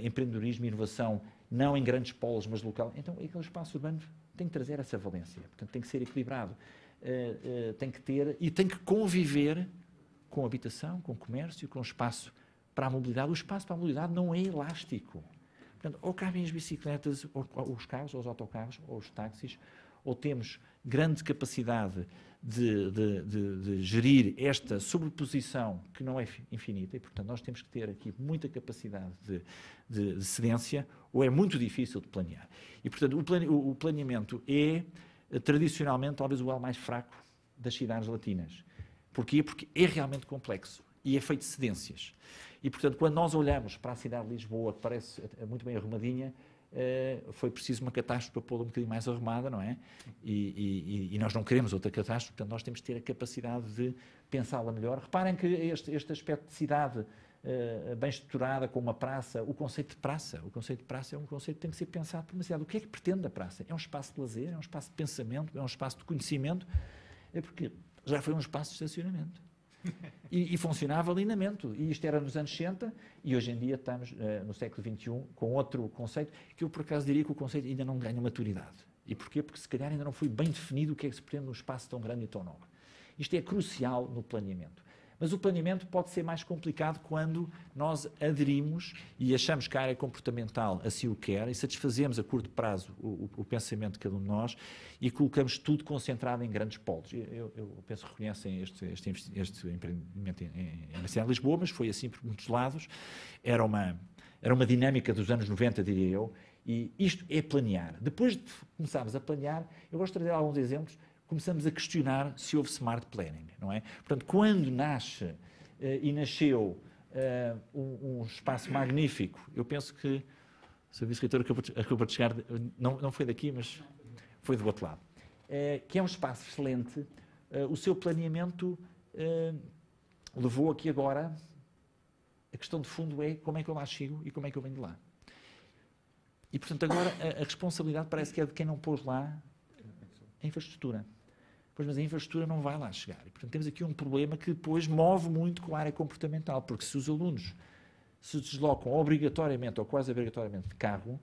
empreendedorismo e inovação, não em grandes polos, mas local, então aquele espaço urbano tem que trazer essa valência, portanto tem que ser equilibrado, tem que ter e tem que conviver com habitação, com comércio, com espaço para a mobilidade. O espaço para a mobilidade não é elástico. Portanto, ou cabem as bicicletas, ou os carros, ou os autocarros, ou os táxis, ou temos grande capacidade de gerir esta sobreposição que não é infinita, e, portanto, nós temos que ter aqui muita capacidade de cedência, ou é muito difícil de planear. E, portanto, o planeamento é, tradicionalmente, talvez o elo mais fraco das cidades latinas. Porquê? Porque é realmente complexo e é feito de cedências. E, portanto, quando nós olhamos para a cidade de Lisboa, que parece muito bem arrumadinha, foi preciso uma catástrofe para pô-la um bocadinho mais arrumada, não é? E nós não queremos outra catástrofe, portanto, nós temos que ter a capacidade de pensá-la melhor. Reparem que este aspecto de cidade bem estruturada, com uma praça, o conceito de praça é um conceito que tem que ser pensado por uma cidade. O que é que pretende a praça? É um espaço de lazer, é um espaço de pensamento, é um espaço de conhecimento, é porque já foi um espaço de estacionamento. E funcionava lindamente. E isto era nos anos 60 e hoje em dia estamos no século XXI com outro conceito, que eu por acaso diria que o conceito ainda não ganha maturidade. E porquê? Porque se calhar ainda não foi bem definido o que é que se pretende num espaço tão grande e tão nobre. Isto é crucial no planeamento. Mas o planeamento pode ser mais complicado quando nós aderimos e achamos que a área comportamental assim o quer e satisfazemos a curto prazo o pensamento de cada um de nós e colocamos tudo concentrado em grandes polos. Eu penso que reconhecem este empreendimento em Universidade de Lisboa, mas foi assim por muitos lados. Era uma dinâmica dos anos 90, diria eu, e isto é planear. Depois de começarmos a planear, eu gosto de trazer alguns exemplos. Começamos a questionar se houve smart planning, não é? Portanto, quando nasce e nasceu um espaço magnífico, eu penso que o Sr. Vice-Reitor acabou de chegar, não foi daqui, mas foi do outro lado, que é um espaço excelente. O seu planeamento levou aqui agora, a questão de fundo é como é que eu lá chego e como é que eu venho de lá. E, portanto, agora a responsabilidade parece que é de quem não pôs lá a infraestrutura. Pois, mas a infraestrutura não vai lá chegar. E, portanto, temos aqui um problema que depois move muito com a área comportamental, porque se os alunos se deslocam obrigatoriamente ou quase obrigatoriamente de carro,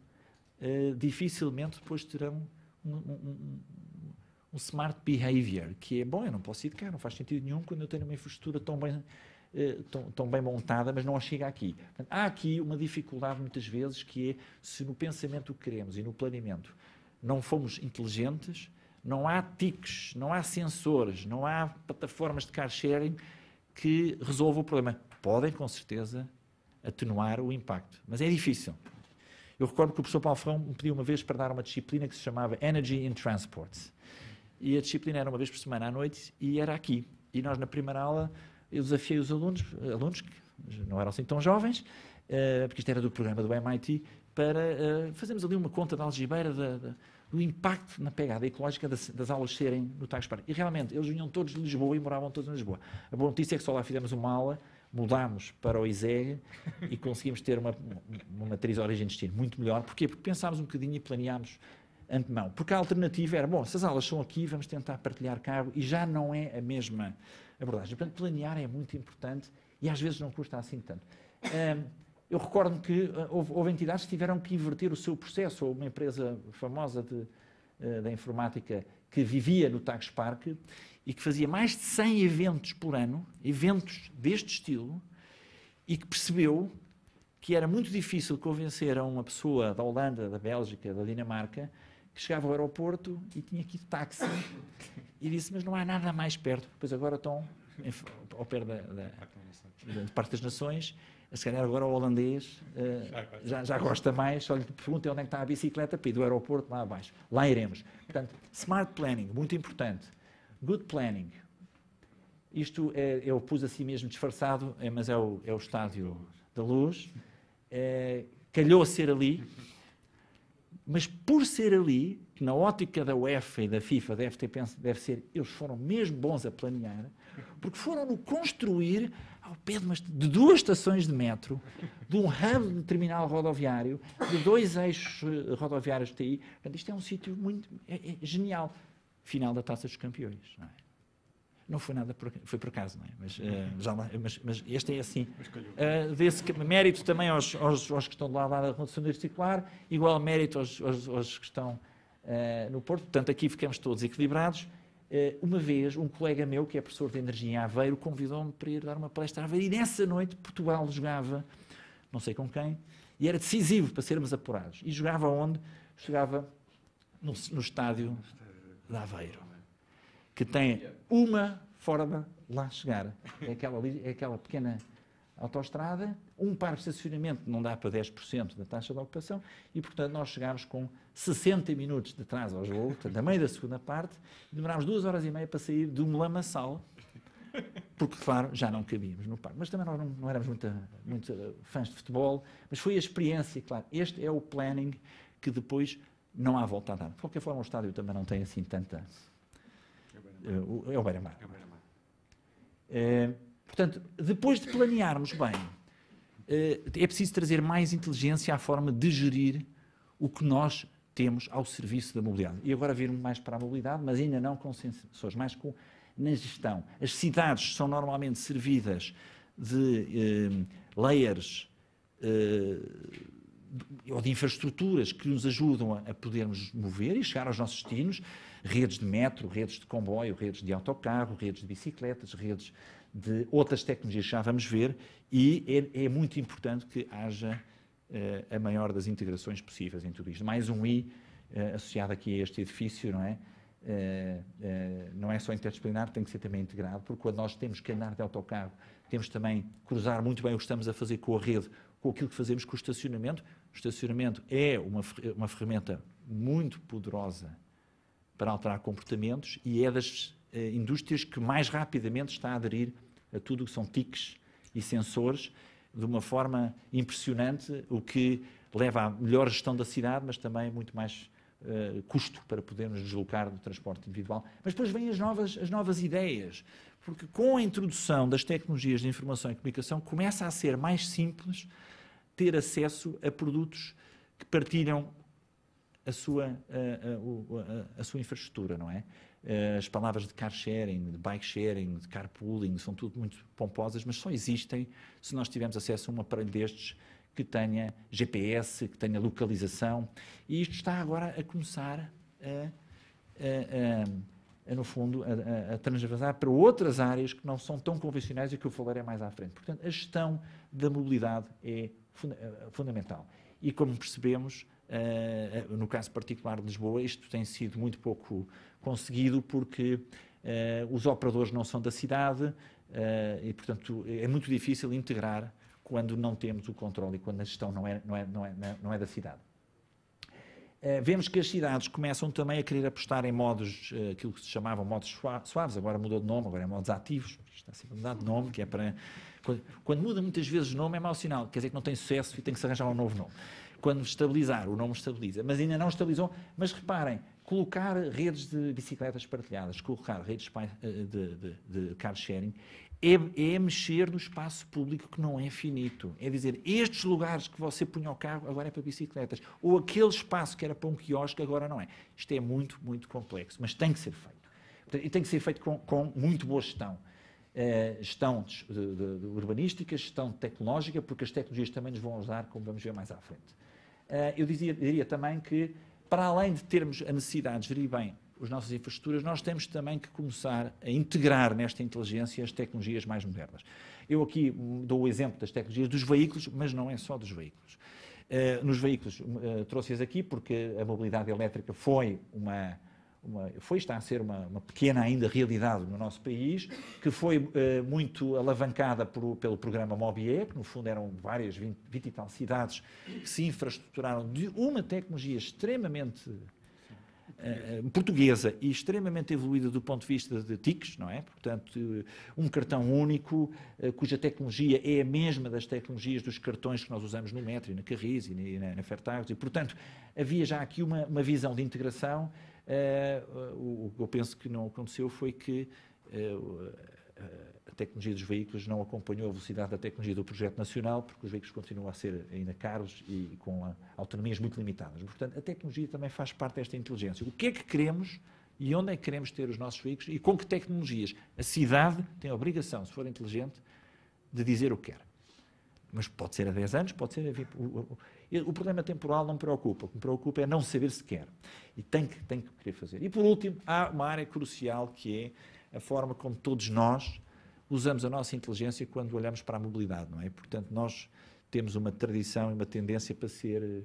dificilmente depois terão um smart behavior, que é, bom, eu não posso ir de carro, não faz sentido nenhum quando eu tenho uma infraestrutura tão bem montada, mas não chega aqui. Portanto, há aqui uma dificuldade muitas vezes que é, se no pensamento que queremos e no planeamento não fomos inteligentes, não há TICs, não há sensores, não há plataformas de car sharing que resolvam o problema. Podem, com certeza, atenuar o impacto, mas é difícil. Eu recordo que o professor Paulo Ferrão me pediu uma vez para dar uma disciplina que se chamava Energy in Transport. E a disciplina era uma vez por semana à noite e era aqui. E nós, na primeira aula, eu desafiei os alunos que não eram assim tão jovens, porque isto era do programa do MIT, para fazermos ali uma conta da algibeira do impacto na pegada ecológica das aulas serem no Tagus Park. E realmente, eles vinham todos de Lisboa e moravam todos em Lisboa. A boa notícia é que só lá fizemos uma aula, mudámos para o ISEG e conseguimos ter uma matriz de origem e destino muito melhor. Porquê? Porque pensámos um bocadinho e planeámos antemão. Porque a alternativa era, bom, se as aulas são aqui, vamos tentar partilhar cargo e já não é a mesma abordagem. Portanto, planear é muito importante e às vezes não custa assim tanto. Eu recordo que houve entidades que tiveram que inverter o seu processo. Uma empresa famosa da informática que vivia no Tagus Park e que fazia mais de 100 eventos por ano, eventos deste estilo, e que percebeu que era muito difícil convencer a uma pessoa da Holanda, da Bélgica, da Dinamarca, que chegava ao aeroporto e tinha que ir de táxi e disse, mas não há nada mais perto. Pois agora estão ao pé de Parque das Nações. Se calhar agora o holandês já gosta mais, só lhe pergunta onde é que está a bicicleta para ir do aeroporto lá abaixo. Lá iremos. Portanto, smart planning, muito importante. Good planning. Isto eu pus assim mesmo disfarçado, mas é o Estádio da Luz. Calhou a ser ali, mas por ser ali, que na ótica da UEFA e da FIFA deve ser, eles foram mesmo bons a planear, porque foram-no construir ao pé de 2 estações de metro, de um hub de terminal rodoviário, de 2 eixos rodoviários de TI. Portanto, isto é um sítio muito genial. Final da Taça dos Campeões. Não foi nada, foi por acaso, não é? Mas este é assim. Desse mérito também aos que estão do lado da redução da circular, igual mérito aos que estão no Porto. Portanto, aqui ficamos todos equilibrados. Uma vez, um colega meu, que é professor de energia em Aveiro, convidou-me para ir dar uma palestra a Aveiro, e nessa noite Portugal jogava, não sei com quem, e era decisivo para sermos apurados. E jogava onde? Jogava no estádio de Aveiro, que tem uma forma de lá chegar. É aquela pequena autoestrada, um parque de estacionamento não dá para 10% da taxa de ocupação e, portanto, nós chegámos com 60 minutos de atraso ao jogo, portanto, a meio da segunda parte, e demorámos 2 horas e meia para sair de um lamaçal, porque, claro, já não cabíamos no parque. Mas também nós não éramos muito fãs de futebol, mas foi a experiência, claro. Este é o planning que depois não há volta a dar. De qualquer forma, o estádio também não tem assim tanta... É o Beira-Mar. Portanto, depois de planearmos bem, é preciso trazer mais inteligência à forma de gerir o que nós temos ao serviço da mobilidade. E agora vir mais para a mobilidade, mas ainda não com sensores, mais na gestão. As cidades são normalmente servidas de layers ou de infraestruturas que nos ajudam a podermos mover e chegar aos nossos destinos, redes de metro, redes de comboio, redes de autocarro, redes de bicicletas, redes de outras tecnologias que já vamos ver, e é muito importante que haja a maior das integrações possíveis em tudo isto. Mais um I associado aqui a este edifício, não é? Não é só interdisciplinar, tem que ser também integrado, porque quando nós temos que andar de autocarro, temos também cruzar muito bem o que estamos a fazer com a rede, com aquilo que fazemos com o estacionamento. O estacionamento é uma ferramenta muito poderosa para alterar comportamentos e é das indústrias que mais rapidamente está a aderir a tudo o que são TICs e sensores de uma forma impressionante, o que leva à melhor gestão da cidade, mas também muito mais custo para podermos deslocar do transporte individual. Mas depois vêm as novas ideias, porque com a introdução das tecnologias de informação e comunicação começa a ser mais simples ter acesso a produtos que partilham a sua infraestrutura, não é? As palavras de car sharing, de bike sharing, de carpooling, são tudo muito pomposas, mas só existem se nós tivermos acesso a um aparelho destes que tenha GPS, que tenha localização, e isto está agora a começar no fundo, a transversar para outras áreas que não são tão convencionais e que eu falarei mais à frente. Portanto, a gestão da mobilidade é fundamental. E como percebemos, no caso particular de Lisboa, isto tem sido muito pouco conseguido porque os operadores não são da cidade e, portanto, é muito difícil integrar quando não temos o controle e quando a gestão não é da cidade. Vemos que as cidades começam também a querer apostar em modos, aquilo que se chamavam modos suaves, agora mudou de nome, agora é modos ativos, está sempre a mudar de nome, que é para... Quando muda muitas vezes o nome é mau sinal, quer dizer que não tem sucesso e tem que se arranjar um novo nome. Quando estabilizar, o nome estabiliza, mas ainda não estabilizou. Mas reparem, colocar redes de bicicletas partilhadas, colocar redes de car sharing, é mexer no espaço público que não é finito. É dizer, estes lugares que você punha o carro, agora é para bicicletas. Ou aquele espaço que era para um quiosque, agora não é. Isto é muito, muito complexo, mas tem que ser feito. E tem que ser feito com muito boa gestão. Gestão de urbanística, gestão tecnológica, porque as tecnologias também nos vão ajudar, como vamos ver mais à frente. Eu diria também que, para além de termos a necessidade de gerir bem as nossas infraestruturas, nós temos também que começar a integrar nesta inteligência as tecnologias mais modernas. Eu aqui dou o exemplo das tecnologias dos veículos, mas não é só dos veículos. Nos veículos, trouxe-as aqui porque a mobilidade elétrica está a ser uma pequena ainda realidade no nosso país, que foi muito alavancada pelo programa MOBIE, que no fundo eram várias, 20 e tal cidades que se infraestruturaram de uma tecnologia extremamente portuguesa e extremamente evoluída do ponto de vista de TICs, não é? Portanto, um cartão único, cuja tecnologia é a mesma das tecnologias dos cartões que nós usamos no metro e na Carris e na Fertagos, e portanto havia já aqui uma visão de integração. O que eu penso que não aconteceu foi que a tecnologia dos veículos não acompanhou a velocidade da tecnologia do projeto nacional, porque os veículos continuam a ser ainda caros e com autonomias muito limitadas. Portanto, a tecnologia também faz parte desta inteligência. O que é que queremos e onde é que queremos ter os nossos veículos e com que tecnologias? A cidade tem a obrigação, se for inteligente, de dizer o que quer. Mas pode ser a 10 anos, pode ser a 20... O problema temporal não me preocupa. O que me preocupa é não saber se quer. E tem que querer fazer. E, por último, há uma área crucial que é a forma como todos nós usamos a nossa inteligência quando olhamos para a mobilidade, não é? Portanto, nós temos uma tradição e uma tendência para ser,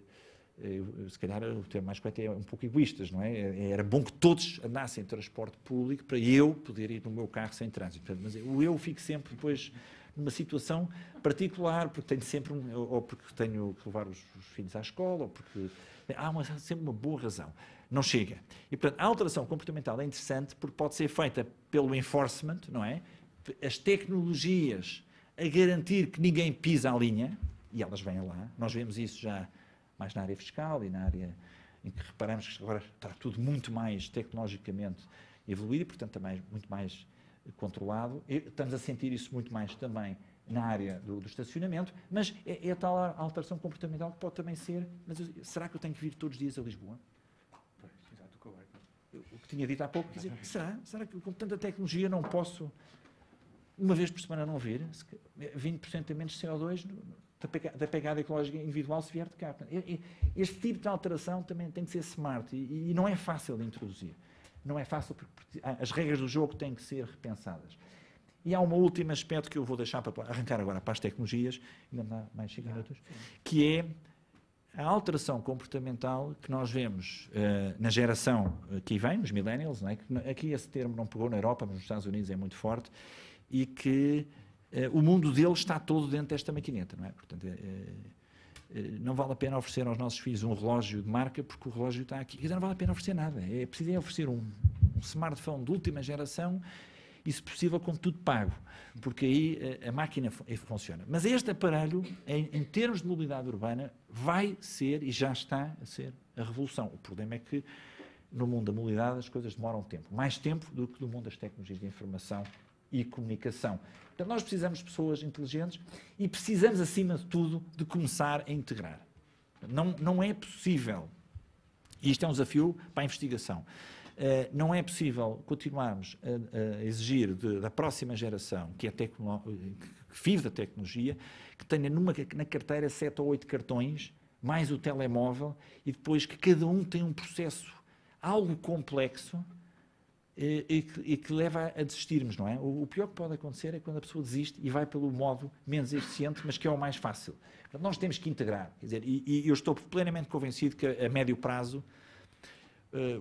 se calhar o termo mais correto é um pouco egoístas, não é? Era bom que todos andassem em transporte público para eu poder ir no meu carro sem trânsito. Portanto, mas eu fico sempre depois numa situação particular, porque tenho sempre ou porque tenho que levar os filhos à escola, ou porque há sempre uma boa razão. Não chega. E, portanto, a alteração comportamental é interessante porque pode ser feita pelo enforcement, não é? As tecnologias a garantir que ninguém pisa a linha, e elas vêm lá. Nós vemos isso já mais na área fiscal e na área em que reparamos que agora está tudo muito mais tecnologicamente evoluído e, portanto, também muito mais controlado. Estamos a sentir isso muito mais também na área do estacionamento, mas é a tal alteração comportamental que pode também ser, mas será que eu tenho que vir todos os dias a Lisboa? O que tinha dito há pouco, quer dizer, será que com tanta tecnologia não posso, uma vez por semana não vir? 20% a menos CO2 da pegada ecológica individual se vier de cá. Este tipo de alteração também tem que ser smart e não é fácil de introduzir. Não é fácil porque as regras do jogo têm que ser repensadas. E há um último aspecto que eu vou deixar para arrancar agora para as tecnologias, ainda dá mais 5 minutos, que é a alteração comportamental que nós vemos na geração que vem, os millennials, não é? Aqui esse termo não pegou na Europa, mas nos Estados Unidos é muito forte, e que o mundo deles está todo dentro desta maquineta, não é? Portanto, não vale a pena oferecer aos nossos filhos um relógio de marca porque o relógio está aqui. Quer dizer, não vale a pena oferecer nada. É preciso oferecer um smartphone de última geração e, se possível, com tudo pago, porque aí a máquina funciona. Mas este aparelho, em termos de mobilidade urbana, vai ser, e já está a ser, a revolução. O problema é que, no mundo da mobilidade, as coisas demoram tempo. Mais tempo do que no mundo das tecnologias de informação e comunicação. Portanto, nós precisamos de pessoas inteligentes e precisamos, acima de tudo, de começar a integrar. Não é possível, e isto é um desafio para a investigação, não é possível continuarmos a exigir da próxima geração, que vive da tecnologia, que tenha na carteira 7 ou 8 cartões, mais o telemóvel, e depois que cada um tenha um processo algo complexo e que leva a desistirmos, não é? O pior que pode acontecer é quando a pessoa desiste e vai pelo modo menos eficiente, mas que é o mais fácil. Portanto, nós temos que integrar. Quer dizer, e eu estou plenamente convencido que a médio prazo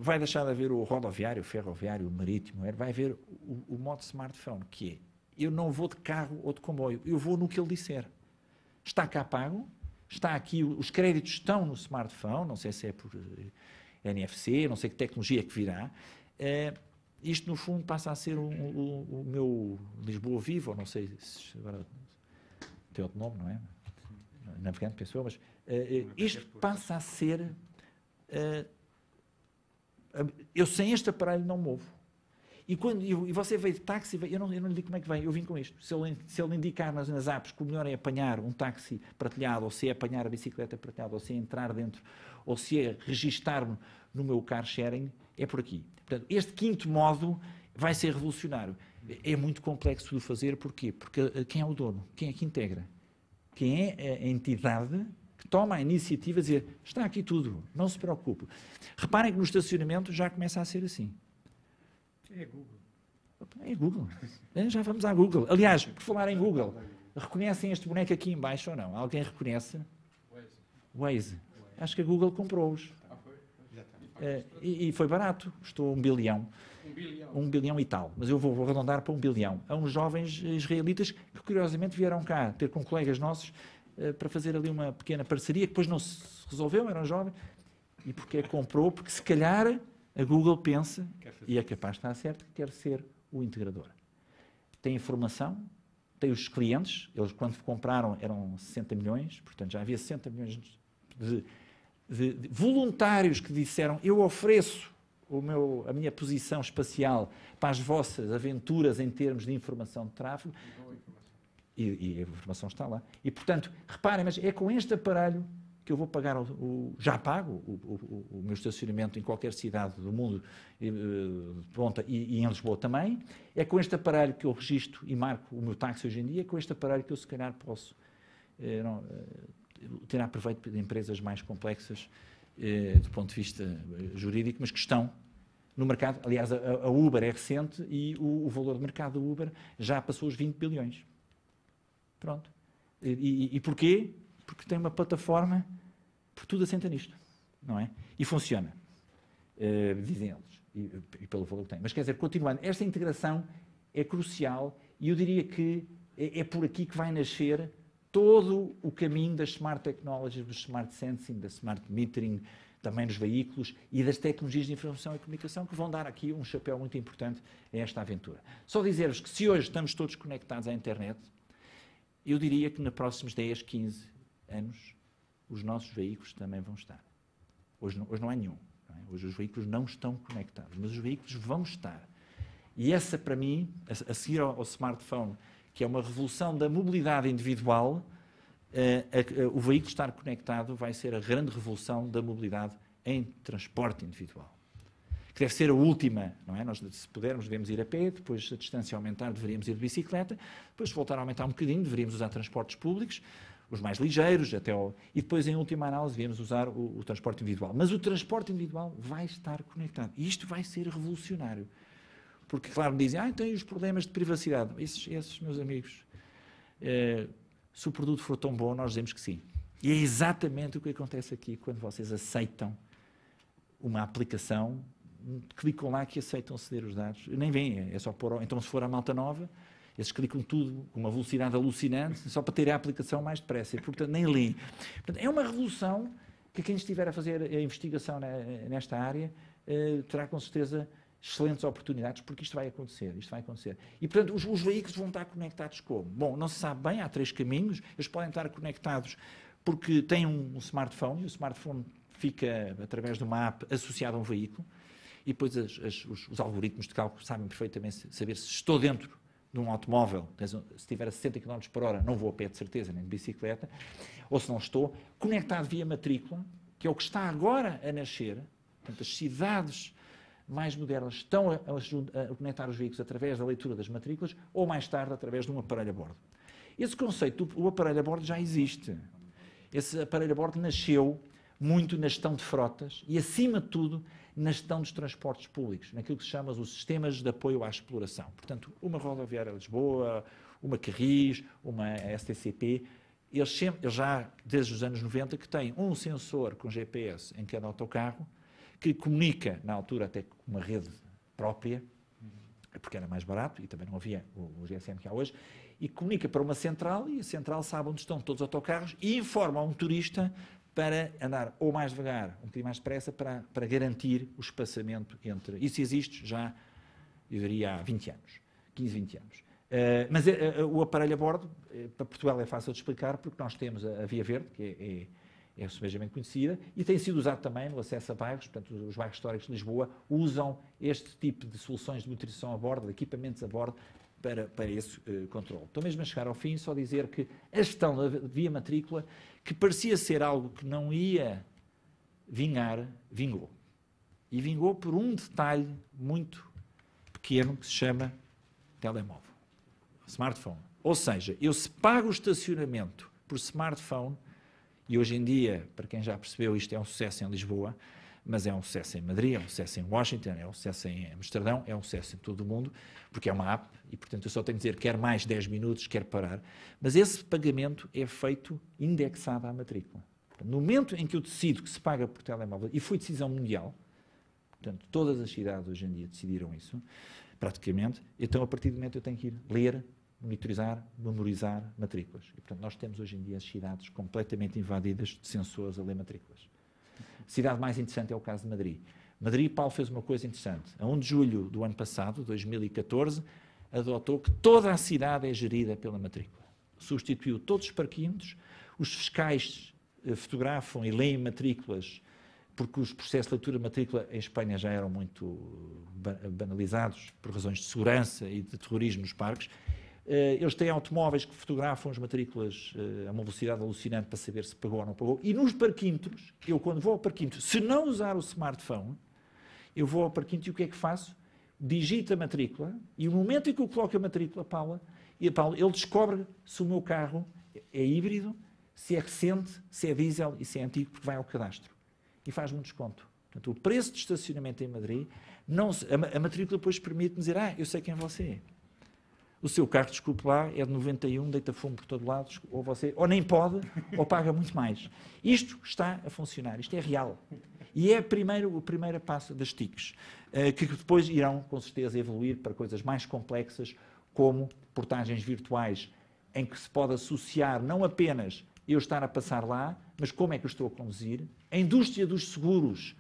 vai deixar de haver o rodoviário, o ferroviário, o marítimo, vai haver o modo smartphone, que é, eu não vou de carro ou de comboio, eu vou no que ele disser. Está cá pago, está aqui, os créditos estão no smartphone, não sei se é por NFC, não sei que tecnologia é que virá. Isto, no fundo, passa a ser o meu Lisboa Viva, ou não sei se agora tem outro nome, não é? Navegante, pensou, mas isto passa a ser... eu sem este aparelho não movo. E você veio de táxi, eu não lhe digo como é que vem, eu vim com isto. Se ele indicar nas apps que o melhor é apanhar um táxi partilhado, ou se é apanhar a bicicleta partilhada, ou se é entrar dentro, ou se é registar-me no meu car sharing, é por aqui. Portanto, este quinto modo vai ser revolucionário. É muito complexo de fazer, porquê? Porque quem é o dono? Quem é que integra? Quem é a entidade que toma a iniciativa de dizer, está aqui tudo, não se preocupe. Reparem que no estacionamento já começa a ser assim. É Google. É Google. Já vamos à Google. Aliás, por falar em Google, reconhecem este boneco aqui em baixo ou não? Alguém reconhece? Waze. Acho que a Google comprou-os. E foi barato, custou 1 bilhão. 1 bilhão e tal, mas eu vou arredondar para 1 bilhão. Há uns jovens israelitas que, curiosamente, vieram cá ter com colegas nossos para fazer ali uma pequena parceria, que depois não se resolveu, eram jovens. E porque comprou? Porque, se calhar, a Google pensa, e é capaz de estar certo, que quer ser o integrador. Tem informação, tem os clientes, eles, quando compraram, eram 60 milhões, portanto, já havia 60 milhões de voluntários que disseram, eu ofereço a minha posição espacial para as vossas aventuras em termos de informação de tráfego, e a informação está lá. E, portanto, reparem, mas é com este aparelho que eu vou pagar, já pago o meu estacionamento em qualquer cidade do mundo, pronto, e em Lisboa também. É com este aparelho que eu registro e marco o meu táxi hoje em dia, é com este aparelho que eu, se calhar, posso tirar proveito de empresas mais complexas do ponto de vista jurídico, mas que estão no mercado. Aliás, a Uber é recente e o valor de mercado da Uber já passou os 20 bilhões. Pronto. E porquê? Porque tem uma plataforma, por tudo assenta nisto, não é? E funciona, dizem eles, e pelo valor que tem. Mas, quer dizer, continuando, esta integração é crucial e eu diria que é por aqui que vai nascer todo o caminho das smart technologies, do smart sensing, da smart metering, também nos veículos e das tecnologias de informação e comunicação que vão dar aqui um chapéu muito importante a esta aventura. Só dizer-vos que se hoje estamos todos conectados à internet, eu diria que nos próximos 10, 15 anos os nossos veículos também vão estar. Hoje não há nenhum. Não é? Hoje os veículos não estão conectados, mas os veículos vão estar. E essa, para mim, a seguir ao smartphone, que é uma revolução da mobilidade individual, o veículo estar conectado vai ser a grande revolução da mobilidade em transporte individual. Que deve ser a última, não é? Nós, se pudermos, devemos ir a pé, depois, se a distância aumentar, deveríamos ir de bicicleta, depois, se voltar a aumentar um bocadinho, deveríamos usar transportes públicos. os mais ligeiros, e depois, em última análise, devemos usar o transporte individual. Mas o transporte individual vai estar conectado. E isto vai ser revolucionário. Porque, claro, me dizem, tem os problemas de privacidade. Esses meus amigos, se o produto for tão bom, nós dizemos que sim. E é exatamente o que acontece aqui quando vocês aceitam uma aplicação, clicam lá que aceitam ceder os dados. Nem vêm, é só pôr. Então, se for a malta nova, esses clicam tudo com uma velocidade alucinante, só para ter a aplicação mais depressa. E, portanto, nem leem. Portanto, é uma revolução que quem estiver a fazer a investigação nesta área terá, com certeza, excelentes oportunidades, porque isto vai acontecer. E, portanto, os veículos vão estar conectados como? Bom, não se sabe bem, há 3 caminhos. Eles podem estar conectados porque têm um smartphone, e o smartphone fica, através de uma app, associado a um veículo, e depois os algoritmos de cálculo sabem perfeitamente saber se estou dentro de um automóvel, se estiver a 60 km por hora, não vou a pé de certeza, nem de bicicleta, ou se não estou, conectado via matrícula, que é o que está agora a nascer. Portanto, as cidades mais modernas estão a conectar os veículos através da leitura das matrículas, ou mais tarde através de um aparelho a bordo. Esse conceito, o aparelho a bordo, já existe. Esse aparelho a bordo nasceu muito na gestão de frotas e, acima de tudo, na gestão dos transportes públicos, naquilo que se chama os sistemas de apoio à exploração. Portanto, uma rodoviária Lisboa, uma Carris, uma STCP, eles já, desde os anos 90, que têm um sensor com GPS em cada autocarro, que comunica, na altura até com uma rede própria, porque era mais barato e também não havia o GSM que há hoje, e comunica para uma central, e a central sabe onde estão todos os autocarros e informa a um motorista para andar ou mais devagar, um bocadinho mais depressa, para garantir o espaçamento entre... Isso existe já, eu diria, há 20 anos, 15, 20 anos. Mas o aparelho a bordo, para Portugal é fácil de explicar, porque nós temos a Via Verde, que é subejamente conhecida, e tem sido usado também no acesso a bairros. Portanto, os bairros históricos de Lisboa usam este tipo de soluções de motorização a bordo, de equipamentos a bordo, para esse controle. Estou mesmo a chegar ao fim, só dizer que a gestão da via matrícula, que parecia ser algo que não ia vingar, vingou. E vingou por um detalhe muito pequeno que se chama telemóvel, smartphone. Ou seja, eu se pago o estacionamento por smartphone, e hoje em dia, para quem já percebeu, isto é um sucesso em Lisboa, mas é um sucesso em Madrid, é um sucesso em Washington, é um sucesso em Amsterdão, é um sucesso em todo o mundo, porque é uma app, e portanto eu só tenho que dizer quer mais 10 minutos, quer parar, mas esse pagamento é feito indexado à matrícula. No momento em que eu decido que se paga por telemóvel, e foi decisão mundial, portanto todas as cidades hoje em dia decidiram isso, praticamente, então a partir do momento eu tenho que ir ler, monitorizar, memorizar matrículas. E portanto nós temos hoje em dia as cidades completamente invadidas de sensores a ler matrículas. A cidade mais interessante é o caso de Madrid. Madrid, Paulo, fez uma coisa interessante. A 1 de julho do ano passado, 2014, adotou que toda a cidade é gerida pela matrícula. Substituiu todos os parquímetros, os fiscais fotografam e leem matrículas, porque os processos de leitura de matrícula em Espanha já eram muito banalizados por razões de segurança e de terrorismo nos parques. Eles têm automóveis que fotografam as matrículas a uma velocidade alucinante para saber se pagou ou não pagou. E nos parquímetros, eu quando vou ao parquímetro, se não usar o smartphone, eu vou ao parquímetro e o que é que faço? Digito a matrícula e no momento em que eu coloco a matrícula, Paulo, ele descobre se o meu carro é híbrido, se é recente, se é diesel e se é antigo, porque vai ao cadastro. E faz-me um desconto. Portanto, o preço de estacionamento em Madrid, a matrícula depois permite-me dizer, eu sei quem você é. O seu carro, desculpe lá, é de 91, deita fumo por todo lado, ou nem pode, ou paga muito mais. Isto está a funcionar, isto é real. E é o primeiro passo das TICs, que depois irão, com certeza, evoluir para coisas mais complexas, como portagens virtuais, em que se pode associar não apenas eu estar a passar lá, mas como é que eu estou a conduzir. A indústria dos seguros.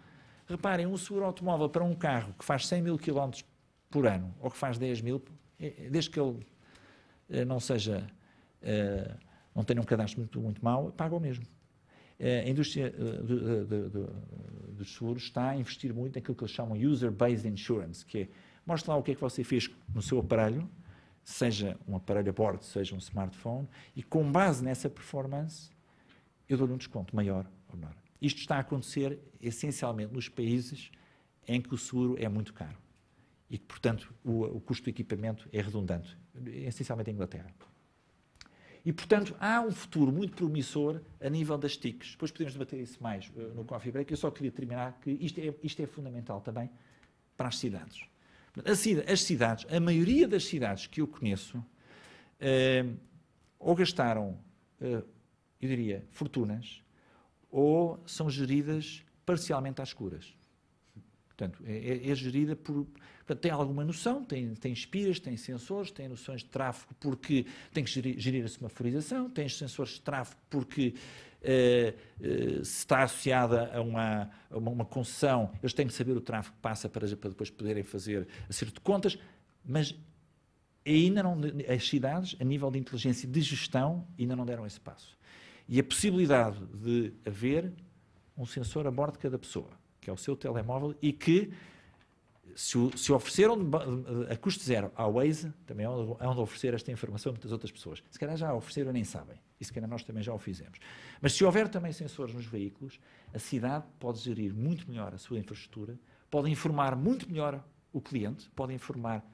Reparem, um seguro automóvel para um carro que faz 100 mil km por ano, ou que faz 10 mil, desde que ele não tenha um cadastro muito mau, paga o mesmo. A indústria dos seguros está a investir muito naquilo que eles chamam User-Based Insurance, que é, mostra lá o que é que você fez no seu aparelho, seja um aparelho a bordo, seja um smartphone, e com base nessa performance, eu dou-lhe um desconto maior ou menor. Isto está a acontecer essencialmente nos países em que o seguro é muito caro e que, portanto, o custo do equipamento é redundante, essencialmente em Inglaterra. E, portanto, há um futuro muito promissor a nível das TICs. Depois podemos debater isso mais no Coffee Break. Eu só queria terminar que isto é fundamental também para as cidades. As cidades, a maioria das cidades que eu conheço, ou gastaram, eu diria, fortunas, ou são geridas parcialmente às escuras. Portanto, é gerida por... Portanto, tem alguma noção, tem espias, tem sensores, tem noções de tráfego porque tem que gerir a semaforização, tem sensores de tráfego porque se está associada a uma concessão, eles têm que saber o tráfego que passa para depois poderem fazer acerto de contas, mas ainda não, as cidades, a nível de inteligência de gestão, ainda não deram esse passo. E a possibilidade de haver um sensor a bordo de cada pessoa, que é o seu telemóvel, e que, se ofereceram a custo zero à Waze, também é onde oferecer esta informação a muitas outras pessoas. Se calhar já a ofereceram e nem sabem. E se calhar nós também já o fizemos. Mas se houver também sensores nos veículos, a cidade pode gerir muito melhor a sua infraestrutura, pode informar muito melhor o cliente, pode informar,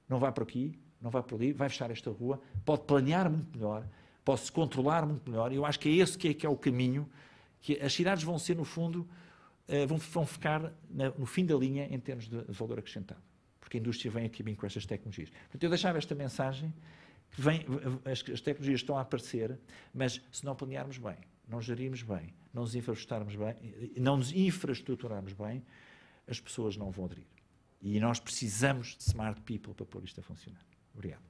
não vá por aqui, não vá por ali, vai fechar esta rua, pode planear muito melhor, pode se controlar muito melhor. E eu acho que é esse que é o caminho, que as cidades vão ser, no fundo, vão ficar no fim da linha em termos de valor acrescentado, porque a indústria vem aqui bem com estas tecnologias. Portanto, eu deixava esta mensagem, que as tecnologias estão a aparecer, mas se não planearmos bem, não gerirmos bem, não nos infraestruturarmos bem, as pessoas não vão aderir. E nós precisamos de smart people para pôr isto a funcionar. Obrigado.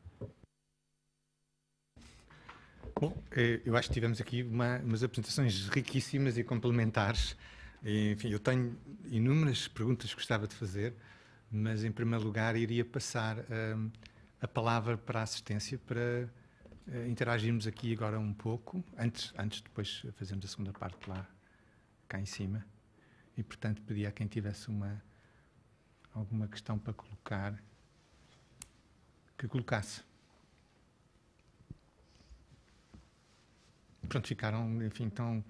Bom, eu acho que tivemos aqui umas apresentações riquíssimas e complementares. Enfim, eu tenho inúmeras perguntas que gostava de fazer, mas em primeiro lugar iria passar a palavra para a assistência para interagirmos aqui agora um pouco, antes depois fazermos a segunda parte lá, cá em cima. E, portanto, pedia a quem tivesse alguma questão para colocar, que colocasse. Pronto, ficaram, enfim, tão...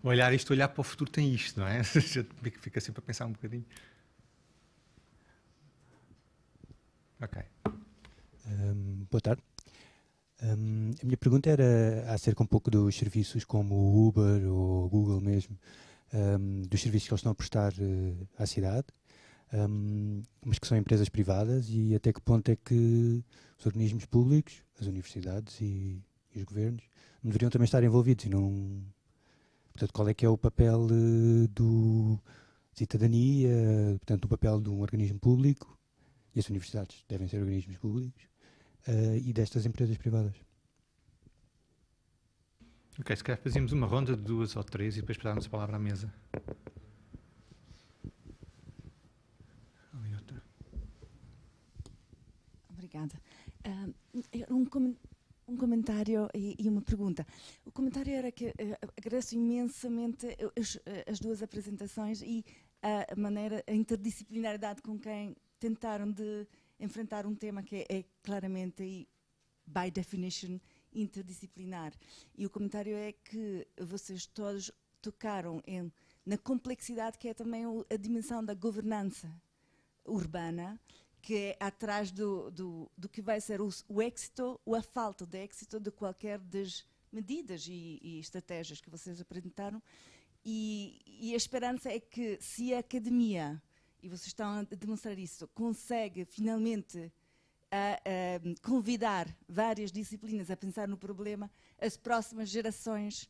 olhar para o futuro tem isto, não é? Fica sempre a pensar um bocadinho. Ok. Boa tarde. A minha pergunta era acerca um pouco dos serviços como o Uber ou o Google mesmo, dos serviços que eles estão a prestar à cidade, mas que são empresas privadas, e até que ponto é que os organismos públicos, as universidades e os governos não deveriam também estar envolvidos e não... Portanto, qual é que é o papel do cidadania, portanto, o papel de um organismo público, e as universidades devem ser organismos públicos, e destas empresas privadas. Ok, se calhar fazíamos uma ronda de 2 ou 3 e depois passávamos a palavra à mesa. Obrigada. Um comentário e uma pergunta. O comentário era que agradeço imensamente as duas apresentações e a interdisciplinaridade com quem tentaram de enfrentar um tema que é claramente e by definition interdisciplinar. E o comentário é que vocês todos tocaram na complexidade que é também a dimensão da governança urbana, que é atrás do que vai ser o êxito ou a falta de êxito de qualquer das medidas e estratégias que vocês apresentaram. E a esperança é que, se a academia, e vocês estão a demonstrar isso, consegue finalmente convidar várias disciplinas a pensar no problema, as próximas gerações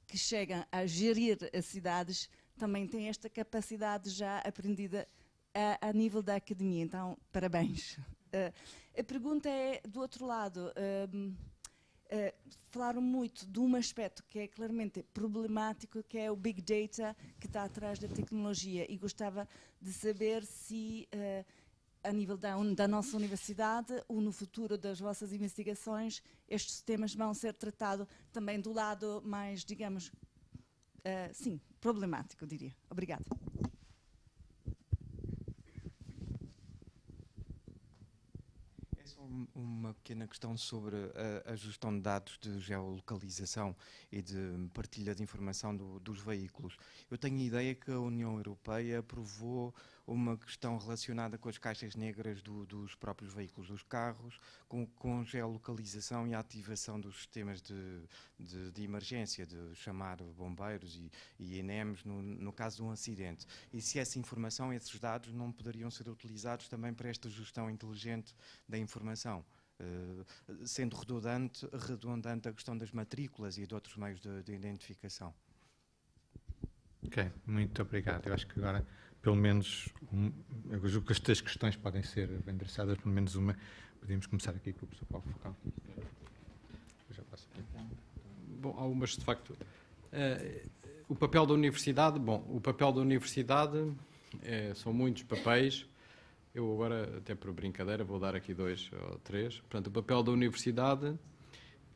que chegam a gerir as cidades também têm esta capacidade já aprendida a nível da academia. Então, parabéns. A pergunta é, do outro lado, falaram muito de um aspecto que é claramente problemático, que é o Big Data, que está atrás da tecnologia, e gostava de saber se, a nível da nossa universidade, ou no futuro das vossas investigações, estes temas vão ser tratados também do lado mais, digamos, sim, problemático, diria. Obrigada. Uma pequena questão sobre a gestão de dados de geolocalização e de partilha de informação dos veículos. Eu tenho a ideia que a União Europeia aprovou uma questão relacionada com as caixas negras dos próprios veículos, dos carros, com geolocalização e ativação dos sistemas de emergência, de chamar bombeiros e INEMs no caso de um acidente. E se essa informação, esses dados, não poderiam ser utilizados também para esta gestão inteligente da informação? Sendo redundante a questão das matrículas e de outros meios de identificação. Ok, muito obrigado. Eu acho que agora, pelo menos, eu julgo que as 3 questões podem ser endereçadas, pelo menos uma. Podemos começar aqui com o professor Paulo Focal. Eu já passo aqui. Bom, algumas, de facto. O papel da universidade, são muitos papéis. Eu agora, até por brincadeira, vou dar aqui 2 ou 3. Portanto, o papel da universidade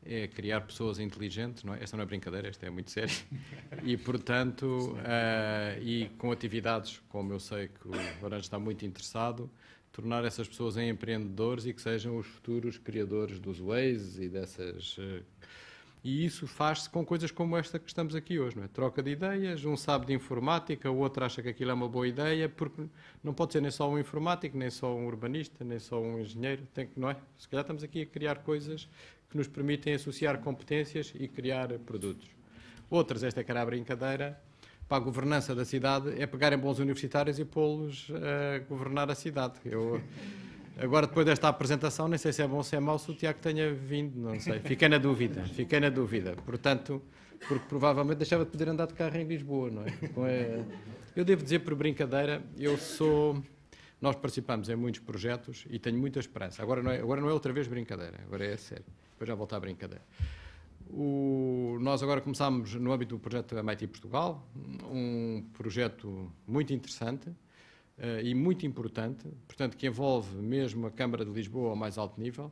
é criar pessoas inteligentes, não é? Esta não é brincadeira, esta é muito sério. E, portanto, e com atividades, como eu sei que o Lourenço está muito interessado, tornar essas pessoas em empreendedores e que sejam os futuros criadores dos Waze e dessas... E isso faz-se com coisas como esta que estamos aqui hoje, não é? Troca de ideias, um sabe de informática, o outro acha que aquilo é uma boa ideia, porque não pode ser nem só um informático, nem só um urbanista, nem só um engenheiro, não é? Se calhar estamos aqui a criar coisas que nos permitem associar competências e criar produtos. Outras, esta que era a brincadeira, para a governança da cidade, é pegarem bons universitários e pô-los a governar a cidade. Agora, depois desta apresentação, nem sei se é bom ou se é mau, se o Tiago tenha vindo, não sei. Fiquei na dúvida. Portanto, porque provavelmente deixava de poder andar de carro em Lisboa, não é? Eu devo dizer, por brincadeira, nós participamos em muitos projetos e tenho muita esperança. Agora não é outra vez brincadeira, agora é sério. Depois já volto à brincadeira. Nós agora começámos, no âmbito do projeto MIT Portugal, um projeto muito interessante, e muito importante, portanto, que envolve mesmo a Câmara de Lisboa ao mais alto nível,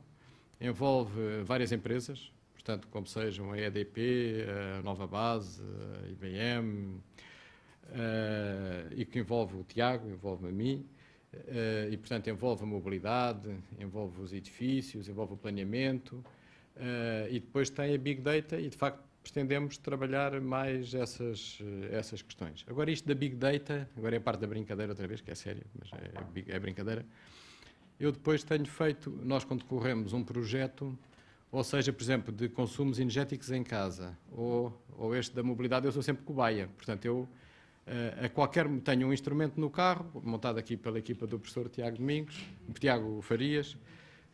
envolve várias empresas, portanto, como sejam a EDP, a Nova Base, a IBM, e que envolve o Tiago, envolve a mim, e, portanto, envolve a mobilidade, envolve os edifícios, envolve o planeamento, e depois tem a Big Data e, de facto, pretendemos trabalhar mais essas questões. Agora, isto da Big Data, agora é a parte da brincadeira outra vez, que é sério, mas é brincadeira. Eu depois tenho feito, nós quando corremos um projeto, ou seja, por exemplo, de consumos energéticos em casa, ou este da mobilidade, eu sou sempre cobaia. Portanto, eu tenho um instrumento no carro, montado aqui pela equipa do professor Tiago Farias,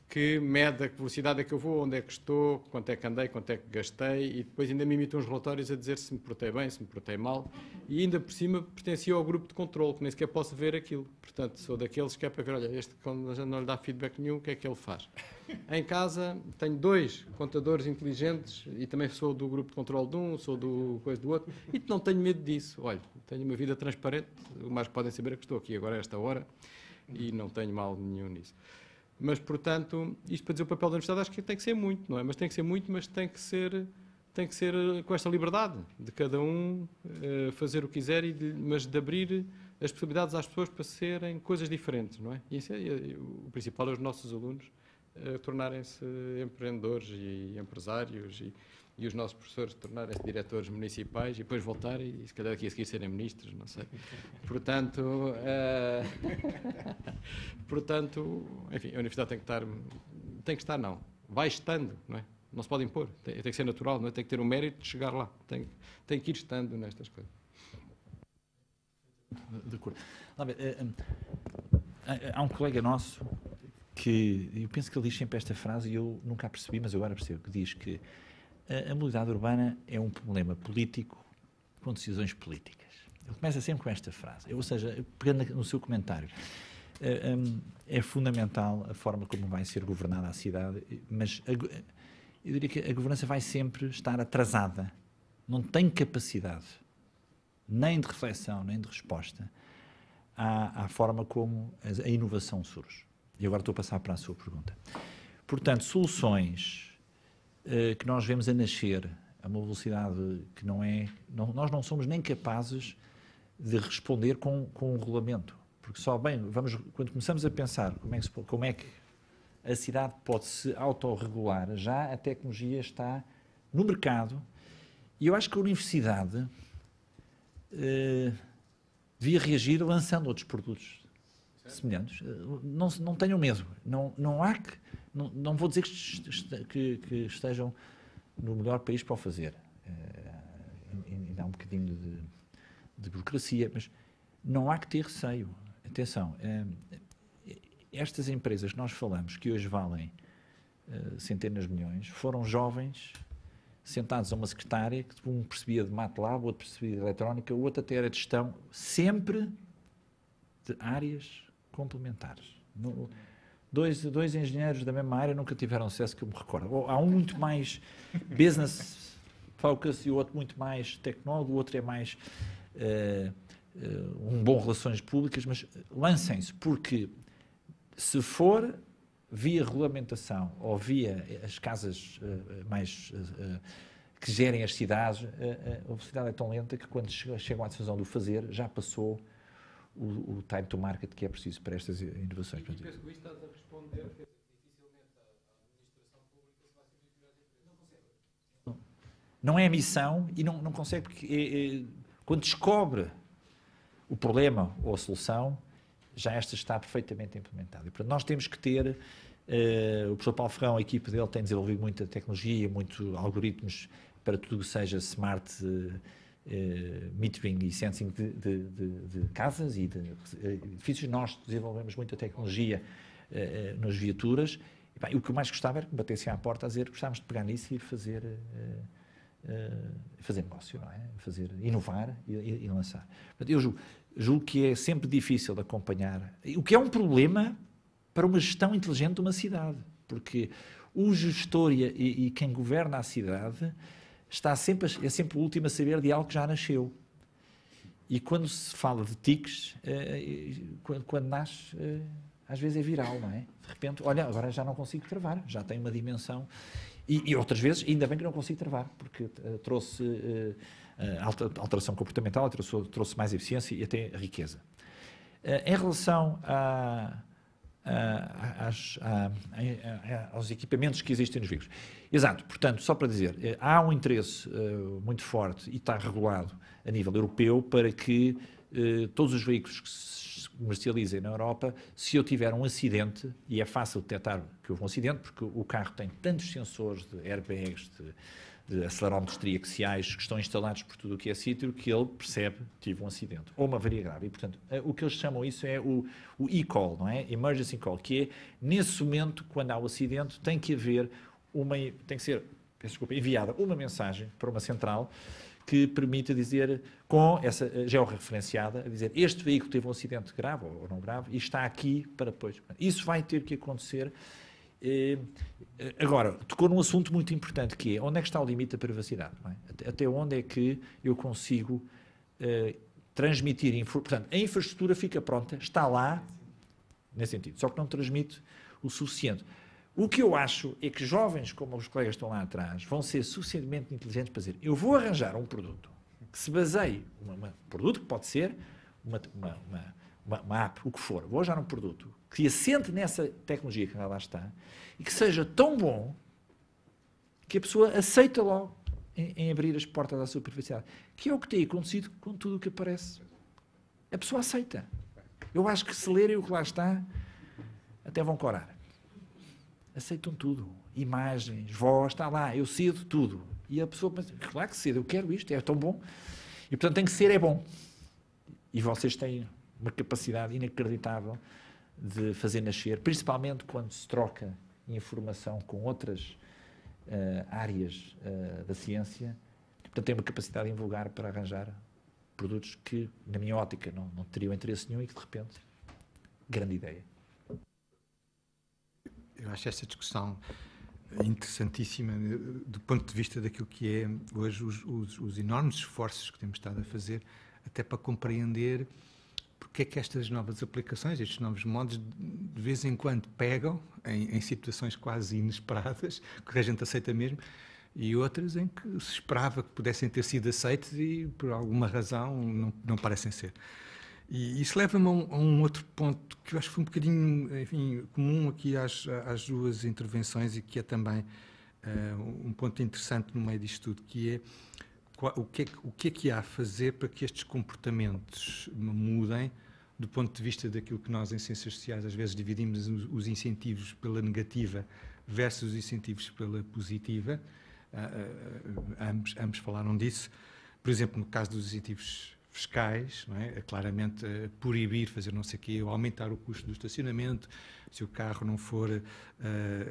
que mede a velocidade a que eu vou, onde é que estou, quanto é que andei, quanto é que gastei, e depois ainda me emite uns relatórios a dizer se me portei bem, se me portei mal, e ainda por cima pertencia ao grupo de controle, que nem sequer posso ver aquilo. Portanto, sou daqueles que é para ver, olha, este quando a gente não lhe dá feedback nenhum, o que é que ele faz? Em casa tenho 2 contadores inteligentes, e também sou do grupo de controle de um, sou do coisa do outro, e não tenho medo disso. Olha, tenho uma vida transparente, o mais que podem saber é que estou aqui agora a esta hora, e não tenho mal nenhum nisso. Mas, portanto, isto para dizer o papel da universidade, acho que tem que ser muito, não é? Mas tem que ser muito, mas tem que ser com esta liberdade de cada um fazer o que quiser, mas de abrir as possibilidades às pessoas para serem coisas diferentes, não é? E isso o principal é os nossos alunos tornarem-se empreendedores e empresários e os nossos professores tornarem-se diretores municipais e depois voltarem e se calhar aqui a seguir serem ministros, não sei. Portanto, enfim, a universidade tem que estar não, vai estando, não é? Não se pode impor, tem que ser natural, não é? Tem que ter o mérito de chegar lá, tem que ir estando nestas coisas. De acordo. Há um colega nosso que, eu penso que ele diz sempre esta frase e eu nunca a percebi, mas eu agora percebo, que diz que a mobilidade urbana é um problema político com decisões políticas. Ele começa sempre com esta frase. Ou seja, pegando no seu comentário, é fundamental a forma como vai ser governada a cidade, mas eu diria que a governança vai sempre estar atrasada. Não tem capacidade, nem de reflexão, nem de resposta, à forma como a inovação surge. E agora estou a passar para a sua pergunta. Portanto, soluções que nós vemos a nascer a uma velocidade que nós não somos nem capazes de responder com um regulamento. Porque quando começamos a pensar como é que a cidade pode se autorregular, já a tecnologia está no mercado, e eu acho que a universidade devia reagir lançando outros produtos semelhantes. Não tenham medo. Não há que... Não vou dizer que estejam no melhor país para o fazer. Ainda há um bocadinho de burocracia, mas não há que ter receio. Atenção, estas empresas que nós falamos, que hoje valem centenas de milhões, foram jovens sentados a uma secretária, que um percebia de MATLAB, o outro percebia de eletrónica, o outro até era de gestão, sempre de áreas complementares. Dois engenheiros da mesma área nunca tiveram sucesso, que eu me recordo. Há um muito mais business focus e o outro muito mais tecnólogo, o outro é mais um bom relações públicas, mas lancem-se, porque se for via regulamentação ou via as casas que gerem as cidades, a velocidade é tão lenta que quando chegam à decisão do fazer, já passou o time to market que é preciso para estas inovações. E penso que estás a responder, dificilmente a administração pública se vai substituir às empresas. Não é a missão e não consegue, porque quando descobre o problema ou a solução, já esta está perfeitamente implementada. E, portanto, nós temos que ter, o professor Paulo Ferrão, a equipe dele tem desenvolvido muita tecnologia, muitos algoritmos para tudo que seja smart metering e sensing de casas e de edifícios. Nós desenvolvemos muita tecnologia nas viaturas. E, bem, o que eu mais gostava era que me batessem à porta a dizer que gostávamos de pegar nisso e ir fazer negócio, não é? Inovar e lançar. Portanto, eu julgo que é sempre difícil de acompanhar, o que é um problema para uma gestão inteligente de uma cidade, porque o gestor e quem governa a cidade é sempre o último a saber de algo que já nasceu. E quando se fala de tiques, quando nasce, às vezes é viral, não é? De repente, olha, agora já não consigo travar, já tem uma dimensão. E outras vezes, ainda bem que não consigo travar, porque trouxe alteração comportamental, trouxe mais eficiência e até riqueza. Em relação aos equipamentos que existem nos veículos. Exato, portanto, só para dizer, há um interesse muito forte e está regulado a nível europeu para que todos os veículos que se comercializem na Europa, se eu tiver um acidente, e é fácil detectar que houve um acidente, porque o carro tem tantos sensores de airbags, de acelerómetros triaxiais que estão instalados por tudo o que é sítio, que ele percebe que tive um acidente, ou uma avaria grave. E, portanto, o que eles chamam isso é o e-call, não é? Emergency call, que é, nesse momento, quando há o acidente, tem que ser enviada uma mensagem para uma central que permita dizer, com essa georreferenciada, a dizer, este veículo teve um acidente grave ou não grave e está aqui para depois. Isso vai ter que acontecer. Agora, tocou num assunto muito importante, que é onde é que está o limite da privacidade? Não é? Até onde é que eu consigo transmitir? Portanto, a infraestrutura fica pronta, está lá, nesse sentido, só que não transmite o suficiente. O que eu acho é que jovens, como os colegas que estão lá atrás, vão ser suficientemente inteligentes para dizer, eu vou arranjar um produto que se baseie, um produto que pode ser uma app, o que for, vou arranjar um produto que assente nessa tecnologia que lá está e que seja tão bom que a pessoa aceita logo em abrir as portas da sua privacidade, que é o que tem acontecido com tudo o que aparece. A pessoa aceita. Eu acho que se lerem o que lá está, até vão corar. Aceitam tudo. Imagens, voz, está lá, eu cedo tudo. E a pessoa pensa, claro que cedo, eu quero isto, é tão bom. E, portanto, tem que ser, é bom. E vocês têm uma capacidade inacreditável de fazer nascer, principalmente quando se troca informação com outras áreas da ciência. Portanto, tem uma capacidade invulgar para arranjar produtos que, na minha ótica, não teriam interesse nenhum e que, de repente, grande ideia. Eu acho esta discussão interessantíssima do ponto de vista daquilo que é hoje os enormes esforços que temos estado a fazer até para compreender porque é que estas novas aplicações, estes novos modos, de vez em quando pegam em situações quase inesperadas, que a gente aceita mesmo, e outras em que se esperava que pudessem ter sido aceitos e, por alguma razão, não parecem ser. E isso leva-me a um outro ponto que eu acho que foi um bocadinho, enfim, comum aqui às duas intervenções e que é também um ponto interessante no meio disto tudo, que é o que é que há a fazer para que estes comportamentos mudem do ponto de vista daquilo que nós em ciências sociais às vezes dividimos os incentivos pela negativa versus os incentivos pela positiva. Ambos falaram disso. Por exemplo, no caso dos incentivos fiscais, não é? Claramente proibir, fazer não sei o quê, ou aumentar o custo do estacionamento, se o carro não for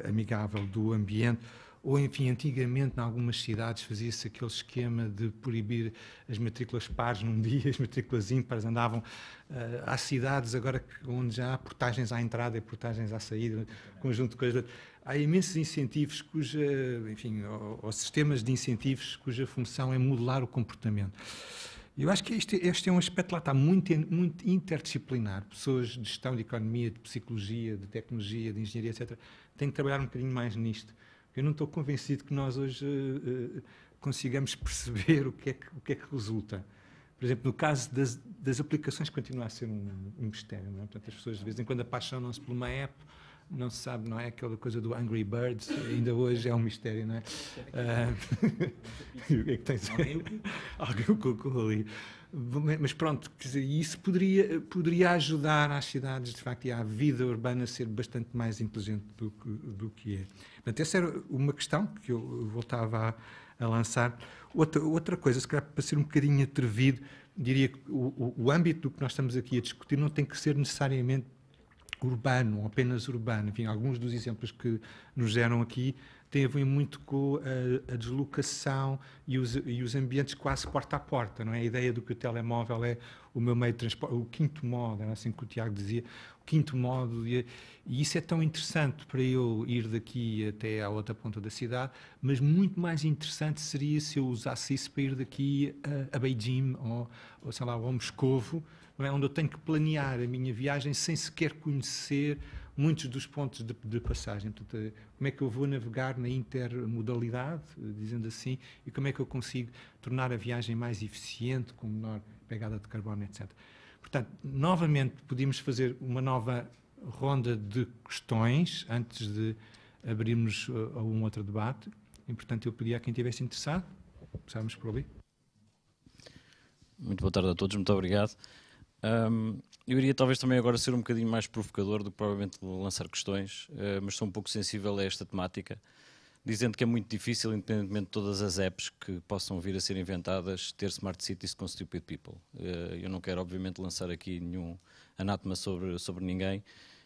amigável do ambiente. Ou, enfim, antigamente, em algumas cidades, fazia-se aquele esquema de proibir as matrículas pares num dia, as matrículas ímpares andavam. Há cidades agora onde já há portagens à entrada e portagens à saída, conjunto de coisas. Há imensos incentivos enfim, ou sistemas de incentivos cuja função é modelar o comportamento. Eu acho que este é um aspecto lá está muito interdisciplinar. Pessoas de gestão, de economia, de psicologia, de tecnologia, de engenharia, etc., têm que trabalhar um bocadinho mais nisto. Eu não estou convencido que nós hoje consigamos perceber o que é que resulta. Por exemplo, no caso das aplicações, continua a ser um mistério. Não é? Portanto, as pessoas de vez em quando apaixonam-se por uma app, não se sabe, não é? Aquela coisa do Angry Birds, ainda hoje é um mistério, não é? O que é que tens? Alguém o colocou ali. Mas pronto, quer dizer, isso poderia ajudar às cidades, de facto, e à vida urbana a ser bastante mais inteligente do que é. Portanto, essa era uma questão que eu voltava a lançar. Outra coisa, se calhar para ser um bocadinho atrevido, diria que o âmbito do que nós estamos aqui a discutir não tem que ser necessariamente urbano, ou apenas urbano. Enfim, alguns dos exemplos que nos deram aqui têm a ver muito com a deslocação e os ambientes quase porta a porta, não é? A ideia do que o telemóvel é o meu meio de transporte, o quinto modo, era assim que o Tiago dizia, o quinto modo, e isso é tão interessante para eu ir daqui até à outra ponta da cidade, mas muito mais interessante seria se eu usasse isso para ir daqui a Beijing ou sei lá, ao Moscovo, não é? Onde eu tenho que planear a minha viagem sem sequer conhecer muitos dos pontos de passagem. Portanto, como é que eu vou navegar na intermodalidade, dizendo assim, e como é que eu consigo tornar a viagem mais eficiente, com menor pegada de carbono, etc. Portanto, novamente, podíamos fazer uma nova ronda de questões antes de abrirmos a um outro debate. E, portanto, eu pedia a quem estivesse interessado, começámos por ali. Muito boa tarde a todos, muito obrigado. Eu iria talvez também agora ser um bocadinho mais provocador do que provavelmente lançar questões, mas sou um pouco sensível a esta temática, dizendo que é muito difícil, independentemente de todas as apps que possam vir a ser inventadas, ter smart cities com stupid people. Eu não quero obviamente lançar aqui nenhum anátema sobre ninguém,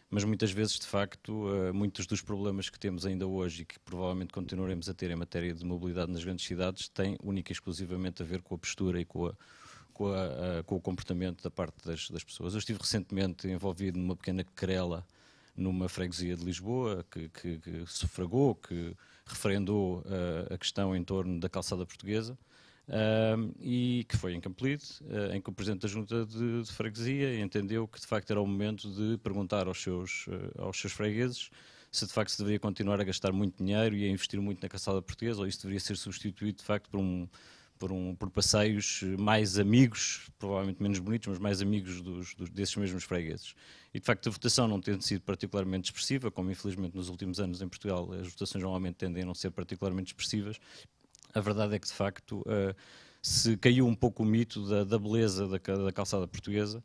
mas muitas vezes de facto muitos dos problemas que temos ainda hoje e que provavelmente continuaremos a ter em matéria de mobilidade nas grandes cidades têm única e exclusivamente a ver com a postura e com o comportamento da parte das pessoas. Eu estive recentemente envolvido numa pequena querela numa freguesia de Lisboa que sufragou, que referendou a questão em torno da calçada portuguesa e que foi em Campolide, em que o Presidente da Junta de Freguesia entendeu que de facto era o momento de perguntar aos seus fregueses se de facto se deveria continuar a gastar muito dinheiro e a investir muito na calçada portuguesa ou isso deveria ser substituído de facto por passeios mais amigos, provavelmente menos bonitos, mas mais amigos desses mesmos fregueses. E, de facto, a votação não tendo sido particularmente expressiva, como infelizmente nos últimos anos em Portugal as votações normalmente tendem a não ser particularmente expressivas, a verdade é que, de facto, se caiu um pouco o mito da beleza da calçada portuguesa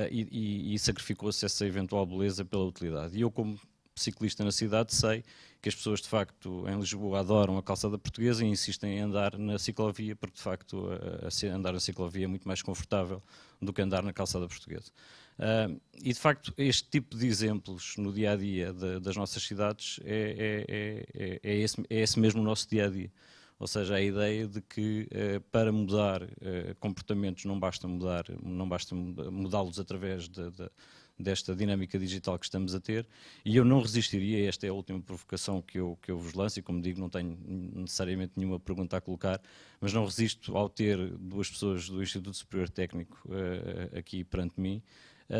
e sacrificou-se essa eventual beleza pela utilidade. E eu, como ciclista na cidade, sei que as pessoas de facto em Lisboa adoram a calçada portuguesa e insistem em andar na ciclovia porque de facto andar na ciclovia é muito mais confortável do que andar na calçada portuguesa. E de facto este tipo de exemplos no dia-a-dia das nossas cidades é esse mesmo o nosso dia-a-dia. Ou seja, a ideia de que para mudar comportamentos não basta mudá-los através desta dinâmica digital que estamos a ter, e eu não resistiria, esta é a última provocação que eu vos lanço, e como digo, não tenho necessariamente nenhuma pergunta a colocar, mas não resisto ao ter duas pessoas do Instituto Superior Técnico aqui perante mim,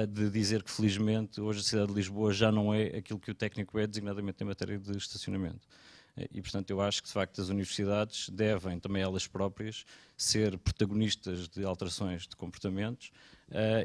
de dizer que felizmente hoje a cidade de Lisboa já não é aquilo que o técnico é, designadamente em matéria de estacionamento. E, portanto, eu acho que, de facto, as universidades devem, também elas próprias, ser protagonistas de alterações de comportamentos,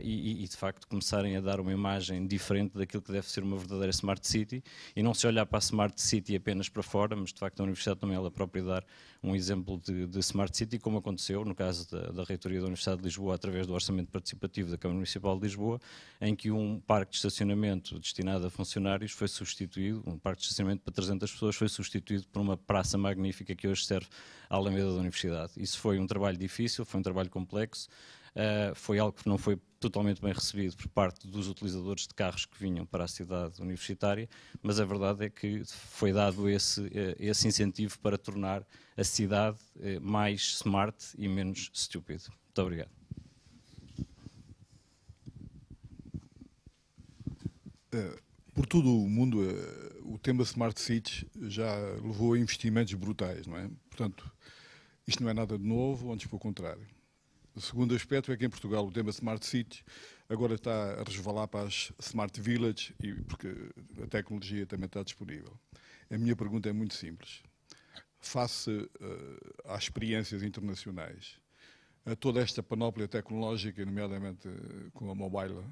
e de facto começarem a dar uma imagem diferente daquilo que deve ser uma verdadeira Smart City, e não se olhar para a Smart City apenas para fora, mas de facto a Universidade também ela própria dar um exemplo de Smart City, como aconteceu no caso da Reitoria da Universidade de Lisboa, através do Orçamento Participativo da Câmara Municipal de Lisboa, em que um parque de estacionamento destinado a funcionários foi substituído, um parque de estacionamento para 300 pessoas foi substituído por uma praça magnífica que hoje serve à Alameda da Universidade. Isso foi um trabalho difícil, foi um trabalho complexo, foi algo que não foi totalmente bem recebido por parte dos utilizadores de carros que vinham para a cidade universitária, mas a verdade é que foi dado esse incentivo para tornar a cidade mais smart e menos estúpido. Muito obrigado. Por todo o mundo, o tema Smart Cities já levou a investimentos brutais, não é? Portanto, isto não é nada de novo, antes pelo contrário. O segundo aspecto é que em Portugal o tema Smart Cities agora está a resvalar para as Smart Villages, porque a tecnologia também está disponível. A minha pergunta é muito simples. Face às experiências internacionais, a toda esta panóplia tecnológica, nomeadamente com a mobile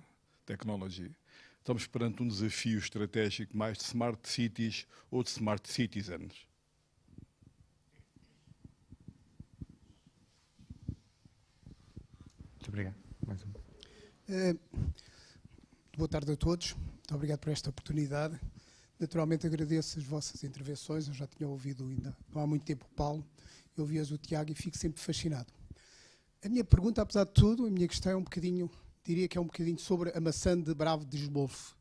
technology, estamos perante um desafio estratégico mais de Smart Cities ou de Smart Citizens. Muito obrigado. Mais um. Boa tarde a todos. Muito obrigado por esta oportunidade. Naturalmente agradeço as vossas intervenções. Eu já tinha ouvido ainda não há muito tempo o Paulo. Eu ouvi-as o Tiago e fico sempre fascinado. A minha pergunta, apesar de tudo, a minha questão é um bocadinho, diria que é um bocadinho sobre a maçã de Bravo de Esbofo.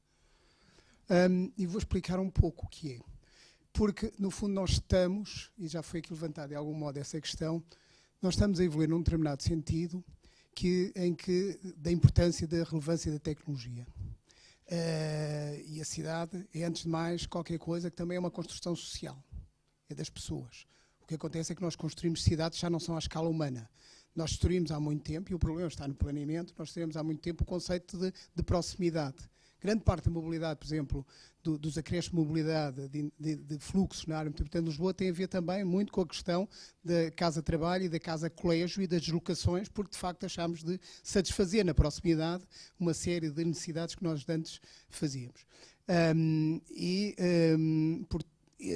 E vou explicar um pouco o que é. Porque, no fundo, nós estamos, e já foi aqui levantado de algum modo essa questão, nós estamos a evoluir num determinado sentido da importância da relevância da tecnologia. E a cidade é, antes de mais, qualquer coisa que também é uma construção social. É das pessoas. O que acontece é que nós construímos cidades que já não são à escala humana. Nós destruímos há muito tempo, e o problema está no planeamento, nós destruímos há muito tempo o conceito de proximidade. Grande parte da mobilidade, por exemplo, dos acréscimos de mobilidade, de fluxos na área metropolitana de Lisboa, tem a ver também muito com a questão da casa-trabalho e da casa-colégio e das deslocações, porque de facto achámos de satisfazer na proximidade uma série de necessidades que nós antes fazíamos.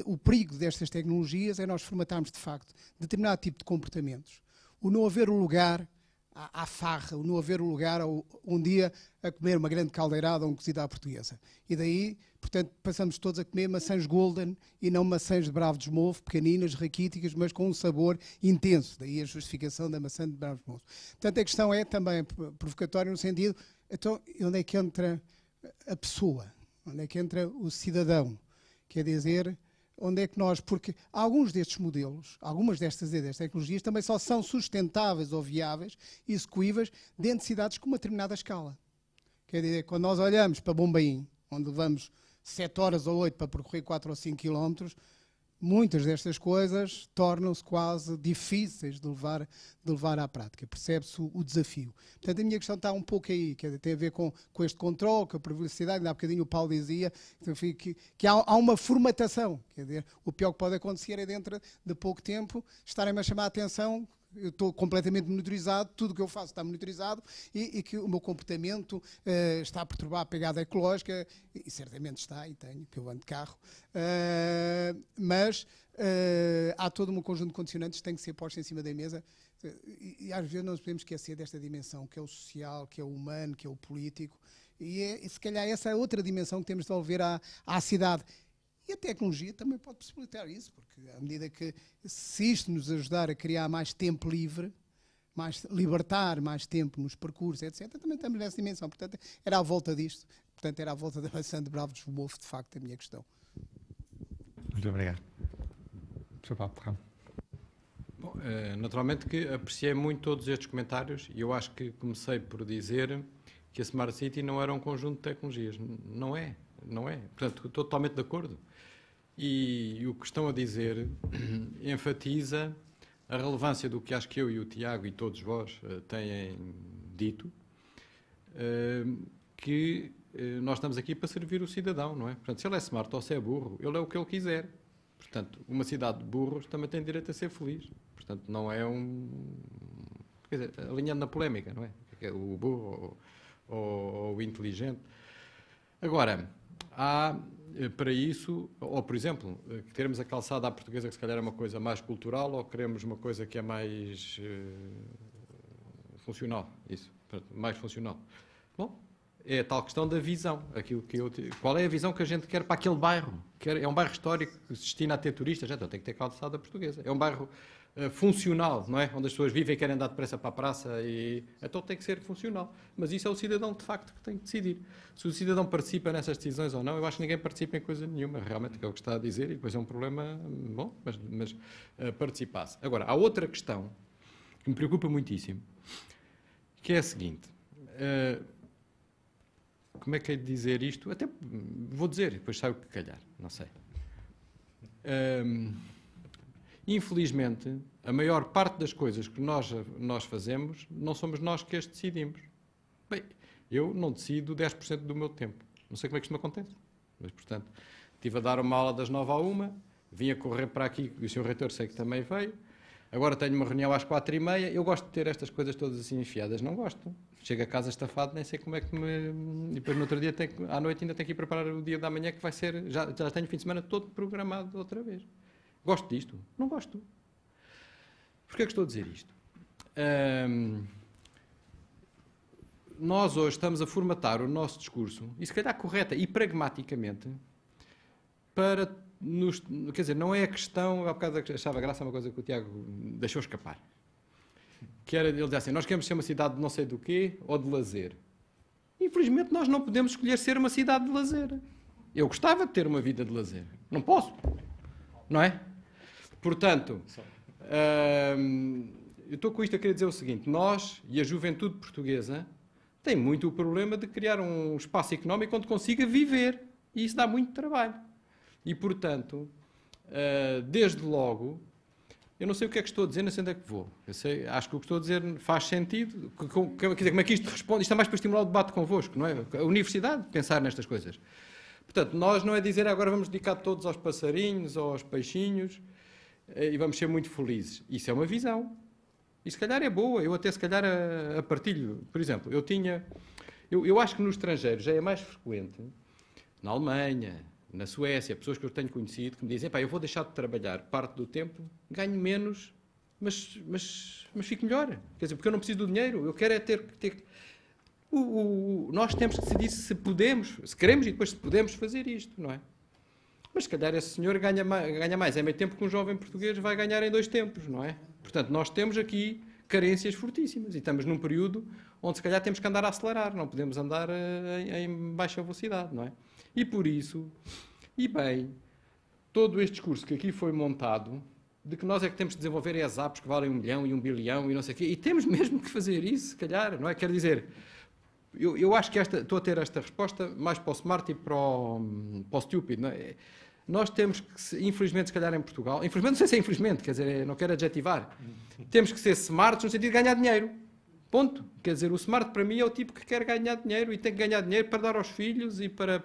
O perigo destas tecnologias é nós formatarmos de facto determinado tipo de comportamentos. O não haver o lugar à farra, o não haver o lugar um dia a comer uma grande caldeirada ou um cozido à portuguesa. E daí, portanto, passamos todos a comer maçãs golden e não maçãs de Bravo de Esmofo, pequeninas, raquíticas, mas com um sabor intenso. Daí a justificação da maçã de Bravo de Esmofo. Portanto, a questão é também provocatória no sentido, então, onde é que entra a pessoa? Onde é que entra o cidadão? Quer dizer, onde é que nós, porque alguns destes modelos, algumas destas tecnologias também só são sustentáveis ou viáveis e execuíveis dentro de cidades com uma determinada escala. Quer dizer, quando nós olhamos para Bombaim, onde levamos 7 horas ou 8 para percorrer 4 ou 5 quilómetros, muitas destas coisas tornam-se quase difíceis de levar à prática. Percebe-se o desafio. Portanto, a minha questão está um pouco aí, quer dizer, tem a ver com este controle, com a privacidade. Ainda há bocadinho o Paulo dizia que há uma formatação. Quer dizer, o pior que pode acontecer é dentro de pouco tempo estarem-me a chamar a atenção. Eu estou completamente monitorizado, tudo o que eu faço está monitorizado e que o meu comportamento está a perturbar a pegada ecológica, e certamente está, e tenho, que eu ando de carro, mas há todo um conjunto de condicionantes que têm que ser postos em cima da mesa e às vezes não nos podemos esquecer desta dimensão, que é o social, que é o humano, que é o político, e se calhar essa é outra dimensão que temos de devolver à cidade. E a tecnologia também pode possibilitar isso, porque à medida que, se isto nos ajudar a criar mais tempo livre, libertar mais tempo nos percursos, etc., também estamos nessa dimensão. Portanto, era à volta disto. Portanto, era à volta da maçã de Bravo de Esmofo, de facto, a minha questão. Muito obrigado. Sr. Paulo Ferrão. Bom, naturalmente que apreciei muito todos estes comentários e eu acho que comecei por dizer que a Smart City não era um conjunto de tecnologias. Não é. Não é. Portanto, estou totalmente de acordo. E o que estão a dizer enfatiza a relevância do que acho que eu e o Tiago e todos vós têm dito, que nós estamos aqui para servir o cidadão, não é? Portanto, se ele é smart ou se é burro, ele é o que ele quiser. Portanto, uma cidade de burros também tem direito a ser feliz. Portanto, não é Quer dizer, alinhando na polémica, não é? que é o burro ou o inteligente. Agora, há para isso, ou por exemplo, queremos a calçada à portuguesa, que se calhar é uma coisa mais cultural, ou queremos uma coisa que é mais funcional, isso, mais funcional. Bom, é a tal questão da visão. Qual é a visão que a gente quer para aquele bairro? É um bairro histórico que se destina a ter turistas, então tem que ter calçada portuguesa. É um bairro funcional, não é? Onde as pessoas vivem e querem andar depressa para a praça, então tem que ser funcional. Mas isso é o cidadão, de facto, que tem que decidir. Se o cidadão participa nessas decisões ou não, eu acho que ninguém participa em coisa nenhuma, realmente, que é o que está a dizer, e depois é um problema, bom, mas participasse. Agora, há outra questão que me preocupa muitíssimo, que é a seguinte... como é que é de dizer isto? Até vou dizer, depois sai o que calhar, não sei. Infelizmente, a maior parte das coisas que nós fazemos, não somos nós que as decidimos. Bem, eu não decido 10% do meu tempo. Não sei como é que isto me acontece. Mas, portanto, estive a dar uma aula das 9 à 1, vim a correr para aqui, e o Sr. Reitor sei que também veio. Agora tenho uma reunião às 4h30. Eu gosto de ter estas coisas todas assim enfiadas. Não gosto. Chego a casa estafado, nem sei como é que me... E depois no outro dia, à noite, ainda tenho que ir preparar o dia da manhã, que vai ser... Já tenho o fim de semana todo programado outra vez. Gosto disto? Não gosto. Porquê é que estou a dizer isto? Nós hoje estamos a formatar o nosso discurso, e se calhar correta e pragmaticamente, para... quer dizer, não é a questão... Há bocado achava graça uma coisa que o Tiago deixou escapar. Que era, ele dizia assim, nós queremos ser uma cidade de não sei do quê, ou de lazer. Infelizmente, nós não podemos escolher ser uma cidade de lazer. Eu gostava de ter uma vida de lazer. Não posso. Não é? Portanto, eu estou com isto a querer dizer o seguinte, nós, e a juventude portuguesa, tem muito o problema de criar um espaço económico onde consiga viver. E isso dá muito trabalho. E, portanto, desde logo, eu não sei o que é que estou a dizer, não sei onde é que vou. Acho que o que estou a dizer faz sentido. Quer dizer, como é que isto responde? Isto é mais para estimular o debate convosco, não é? A universidade, pensar nestas coisas. Portanto, nós não é dizer agora vamos dedicar todos aos passarinhos ou aos peixinhos e vamos ser muito felizes. Isso é uma visão. E se calhar é boa. Eu até se calhar a partilho. Por exemplo, eu acho que no estrangeiro já é mais frequente, na Alemanha, na Suécia, pessoas que eu tenho conhecido que me dizem, eu vou deixar de trabalhar parte do tempo, ganho menos, mas fico melhor. Quer dizer, porque eu não preciso do dinheiro, eu quero é ter... nós temos que decidir se podemos, se queremos e depois se podemos fazer isto, não é? Mas se calhar esse senhor ganha mais em meio tempo que um jovem português vai ganhar em 2 tempos, não é? Portanto, nós temos aqui carências fortíssimas e estamos num período onde se calhar temos que andar a acelerar, não podemos andar em baixa velocidade, não é? E por isso, e bem, todo este discurso que aqui foi montado, de que nós é que temos que desenvolver as apps que valem 1 milhão e 1 bilhão e não sei o quê, e temos mesmo que fazer isso, se calhar, não é? Quer dizer, eu acho que estou a ter esta resposta mais para o smart e para o stupid, não é? Nós temos que, infelizmente, se calhar em Portugal, infelizmente, não sei se é infelizmente, quer dizer, não quero adjetivar, temos que ser smarts no sentido de ganhar dinheiro. Ponto. Quer dizer, o smart para mim é o tipo que quer ganhar dinheiro e tem que ganhar dinheiro para dar aos filhos e para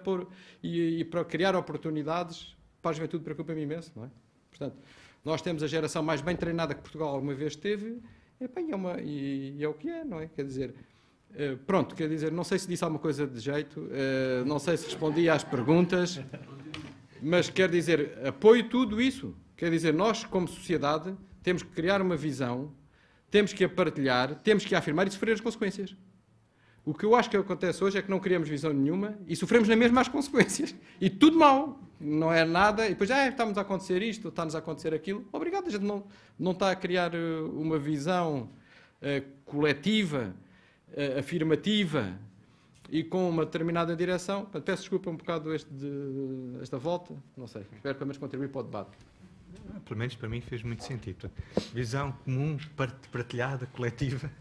criar oportunidades para a juventude, preocupa-me imenso, não é? Portanto, nós temos a geração mais bem treinada que Portugal alguma vez teve e é o que é, não é? Quer dizer, pronto, quer dizer, não sei se disse alguma coisa de jeito, não sei se respondi às perguntas, mas quer dizer, apoio tudo isso. Quer dizer, nós como sociedade temos que criar uma visão, temos que a partilhar, temos que a afirmar e sofrer as consequências. O que eu acho que acontece hoje é que não criamos visão nenhuma e sofremos na mesma as consequências. E tudo mal. Não é nada. E depois, está-nos a acontecer isto, está-nos a acontecer aquilo. Obrigado, a gente não está a criar uma visão coletiva, afirmativa e com uma determinada direção. Peço desculpa um bocado esta volta. Não sei. Espero pelo menos contribuir para o debate. Pelo menos para mim fez muito sentido. Visão comum, partilhada, coletiva.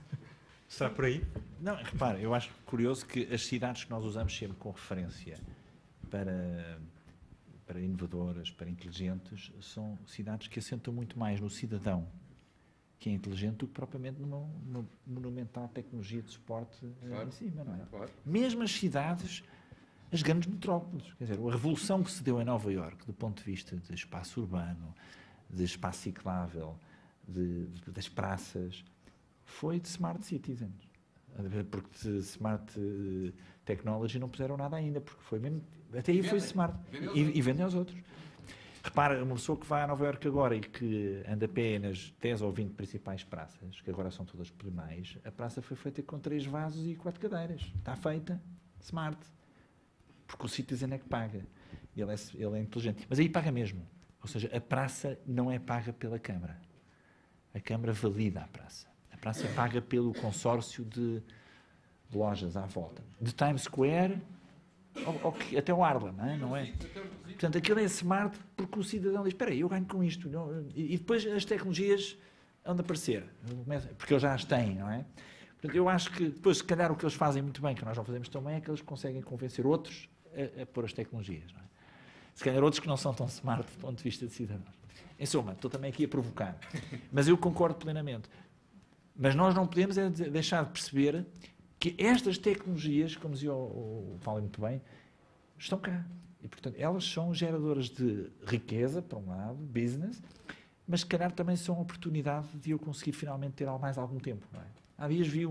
Será por aí? Não, repare, eu acho curioso que as cidades que nós usamos sempre com referência para inovadoras, para inteligentes, são cidades que assentam muito mais no cidadão, que é inteligente, do que propriamente numa monumental tecnologia de suporte em cima, não é? Claro. Mesmo as cidades, as grandes metrópoles, quer dizer, a revolução que se deu em Nova Iorque, do ponto de vista de espaço urbano, de espaço ciclável, das praças, foi de smart citizens. Porque de Smart Technology não puseram nada ainda, porque foi mesmo, até aí foi Smart, e vendem aos outros. Repara, uma pessoa que vai a Nova Iorque agora e que anda a pé nas 10 ou 20 principais praças, que agora são todas pedonais, a praça foi feita com 3 vasos e 4 cadeiras. Está feita, Smart. Porque o Citizen é que paga. Ele é inteligente. Mas aí paga mesmo. Ou seja, a praça não é paga pela Câmara. A Câmara valida a praça. A praça é paga pelo consórcio de lojas à volta. De Times Square até o Harlem, não é? Portanto, aquilo é smart porque o cidadão diz, espera aí, eu ganho com isto. Não? E depois as tecnologias hão de aparecer, porque eles já as têm, não é? Portanto, eu acho que depois, se calhar, o que eles fazem muito bem, que nós não fazemos tão bem, é que eles conseguem convencer outros a pôr as tecnologias, não é? Se calhar outros que não são tão smart do ponto de vista de cidadãos. Em suma, estou também aqui a provocar. Mas eu concordo plenamente. Mas nós não podemos deixar de perceber que estas tecnologias, como dizia o Paulo muito bem, estão cá. E, portanto, elas são geradoras de riqueza, por um lado, business, mas, se calhar, também são a oportunidade de eu conseguir finalmente ter mais algum tempo. Não é? Há dias vi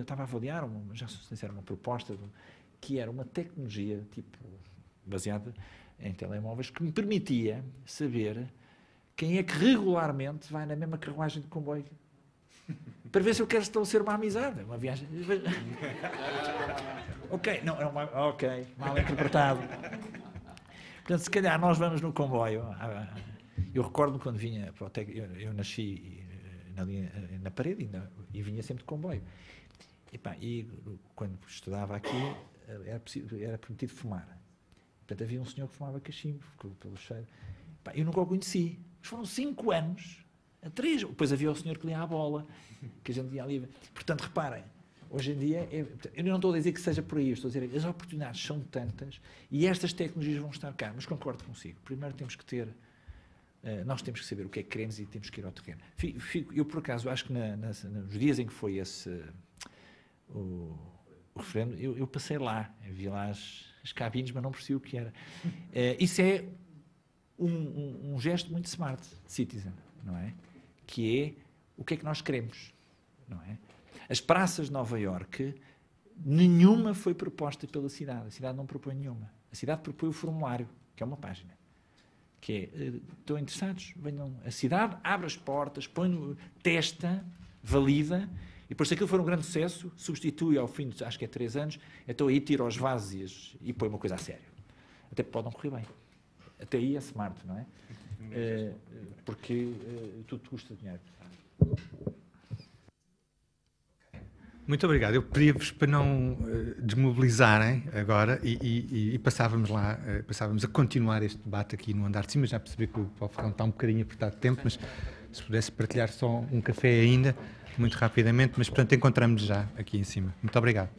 estava a avaliar, já sei se era uma proposta, que era uma tecnologia, tipo, baseada em telemóveis, que me permitia saber quem é que regularmente vai na mesma carruagem de comboio para ver se eu quero estabelecer uma amizade, uma viagem. Ok, não, ok, mal interpretado. Portanto, se calhar nós vamos no comboio. Eu recordo quando vinha para o eu nasci na parede e vinha sempre de comboio. E quando estudava aqui era permitido fumar. Portanto, havia um senhor que fumava cachimbo pelo cheiro. Eu nunca o conheci. Mas foram 5 anos. 3. Depois havia o senhor que lia a bola, que a gente ia ali. Portanto, reparem, hoje em dia, eu não estou a dizer que seja por aí, eu estou a dizer que as oportunidades são tantas e estas tecnologias vão estar cá, mas concordo consigo. Primeiro temos que ter, nós temos que saber o que é que queremos e temos que ir ao terreno. Eu, por acaso, acho que nos dias em que foi o referendo, eu passei lá, vi lá as cabines, mas não percebi o que era. Isso é um gesto muito smart, citizen, não é? Que é o que é que nós queremos, não é? As praças de Nova Iorque, nenhuma foi proposta pela cidade. A cidade não propõe nenhuma. A cidade propõe o formulário, que é uma página. Que é, estão interessados? Venham. A cidade abre as portas, testa, valida, e depois, se aquilo for um grande sucesso, substitui ao fim de, acho que é 3 anos, então aí tira os vasos e põe uma coisa a sério. Até pode não correr bem. Até aí é smart, não é? Porque tudo custa dinheiro. Muito obrigado. Eu pedi-vos para não desmobilizarem agora e passávamos a continuar este debate aqui no andar de cima. Já percebi que o Paulo Ferrão está um bocadinho apertado de tempo, mas se pudesse partilhar só um café ainda, muito rapidamente, mas portanto encontramos já aqui em cima. Muito obrigado.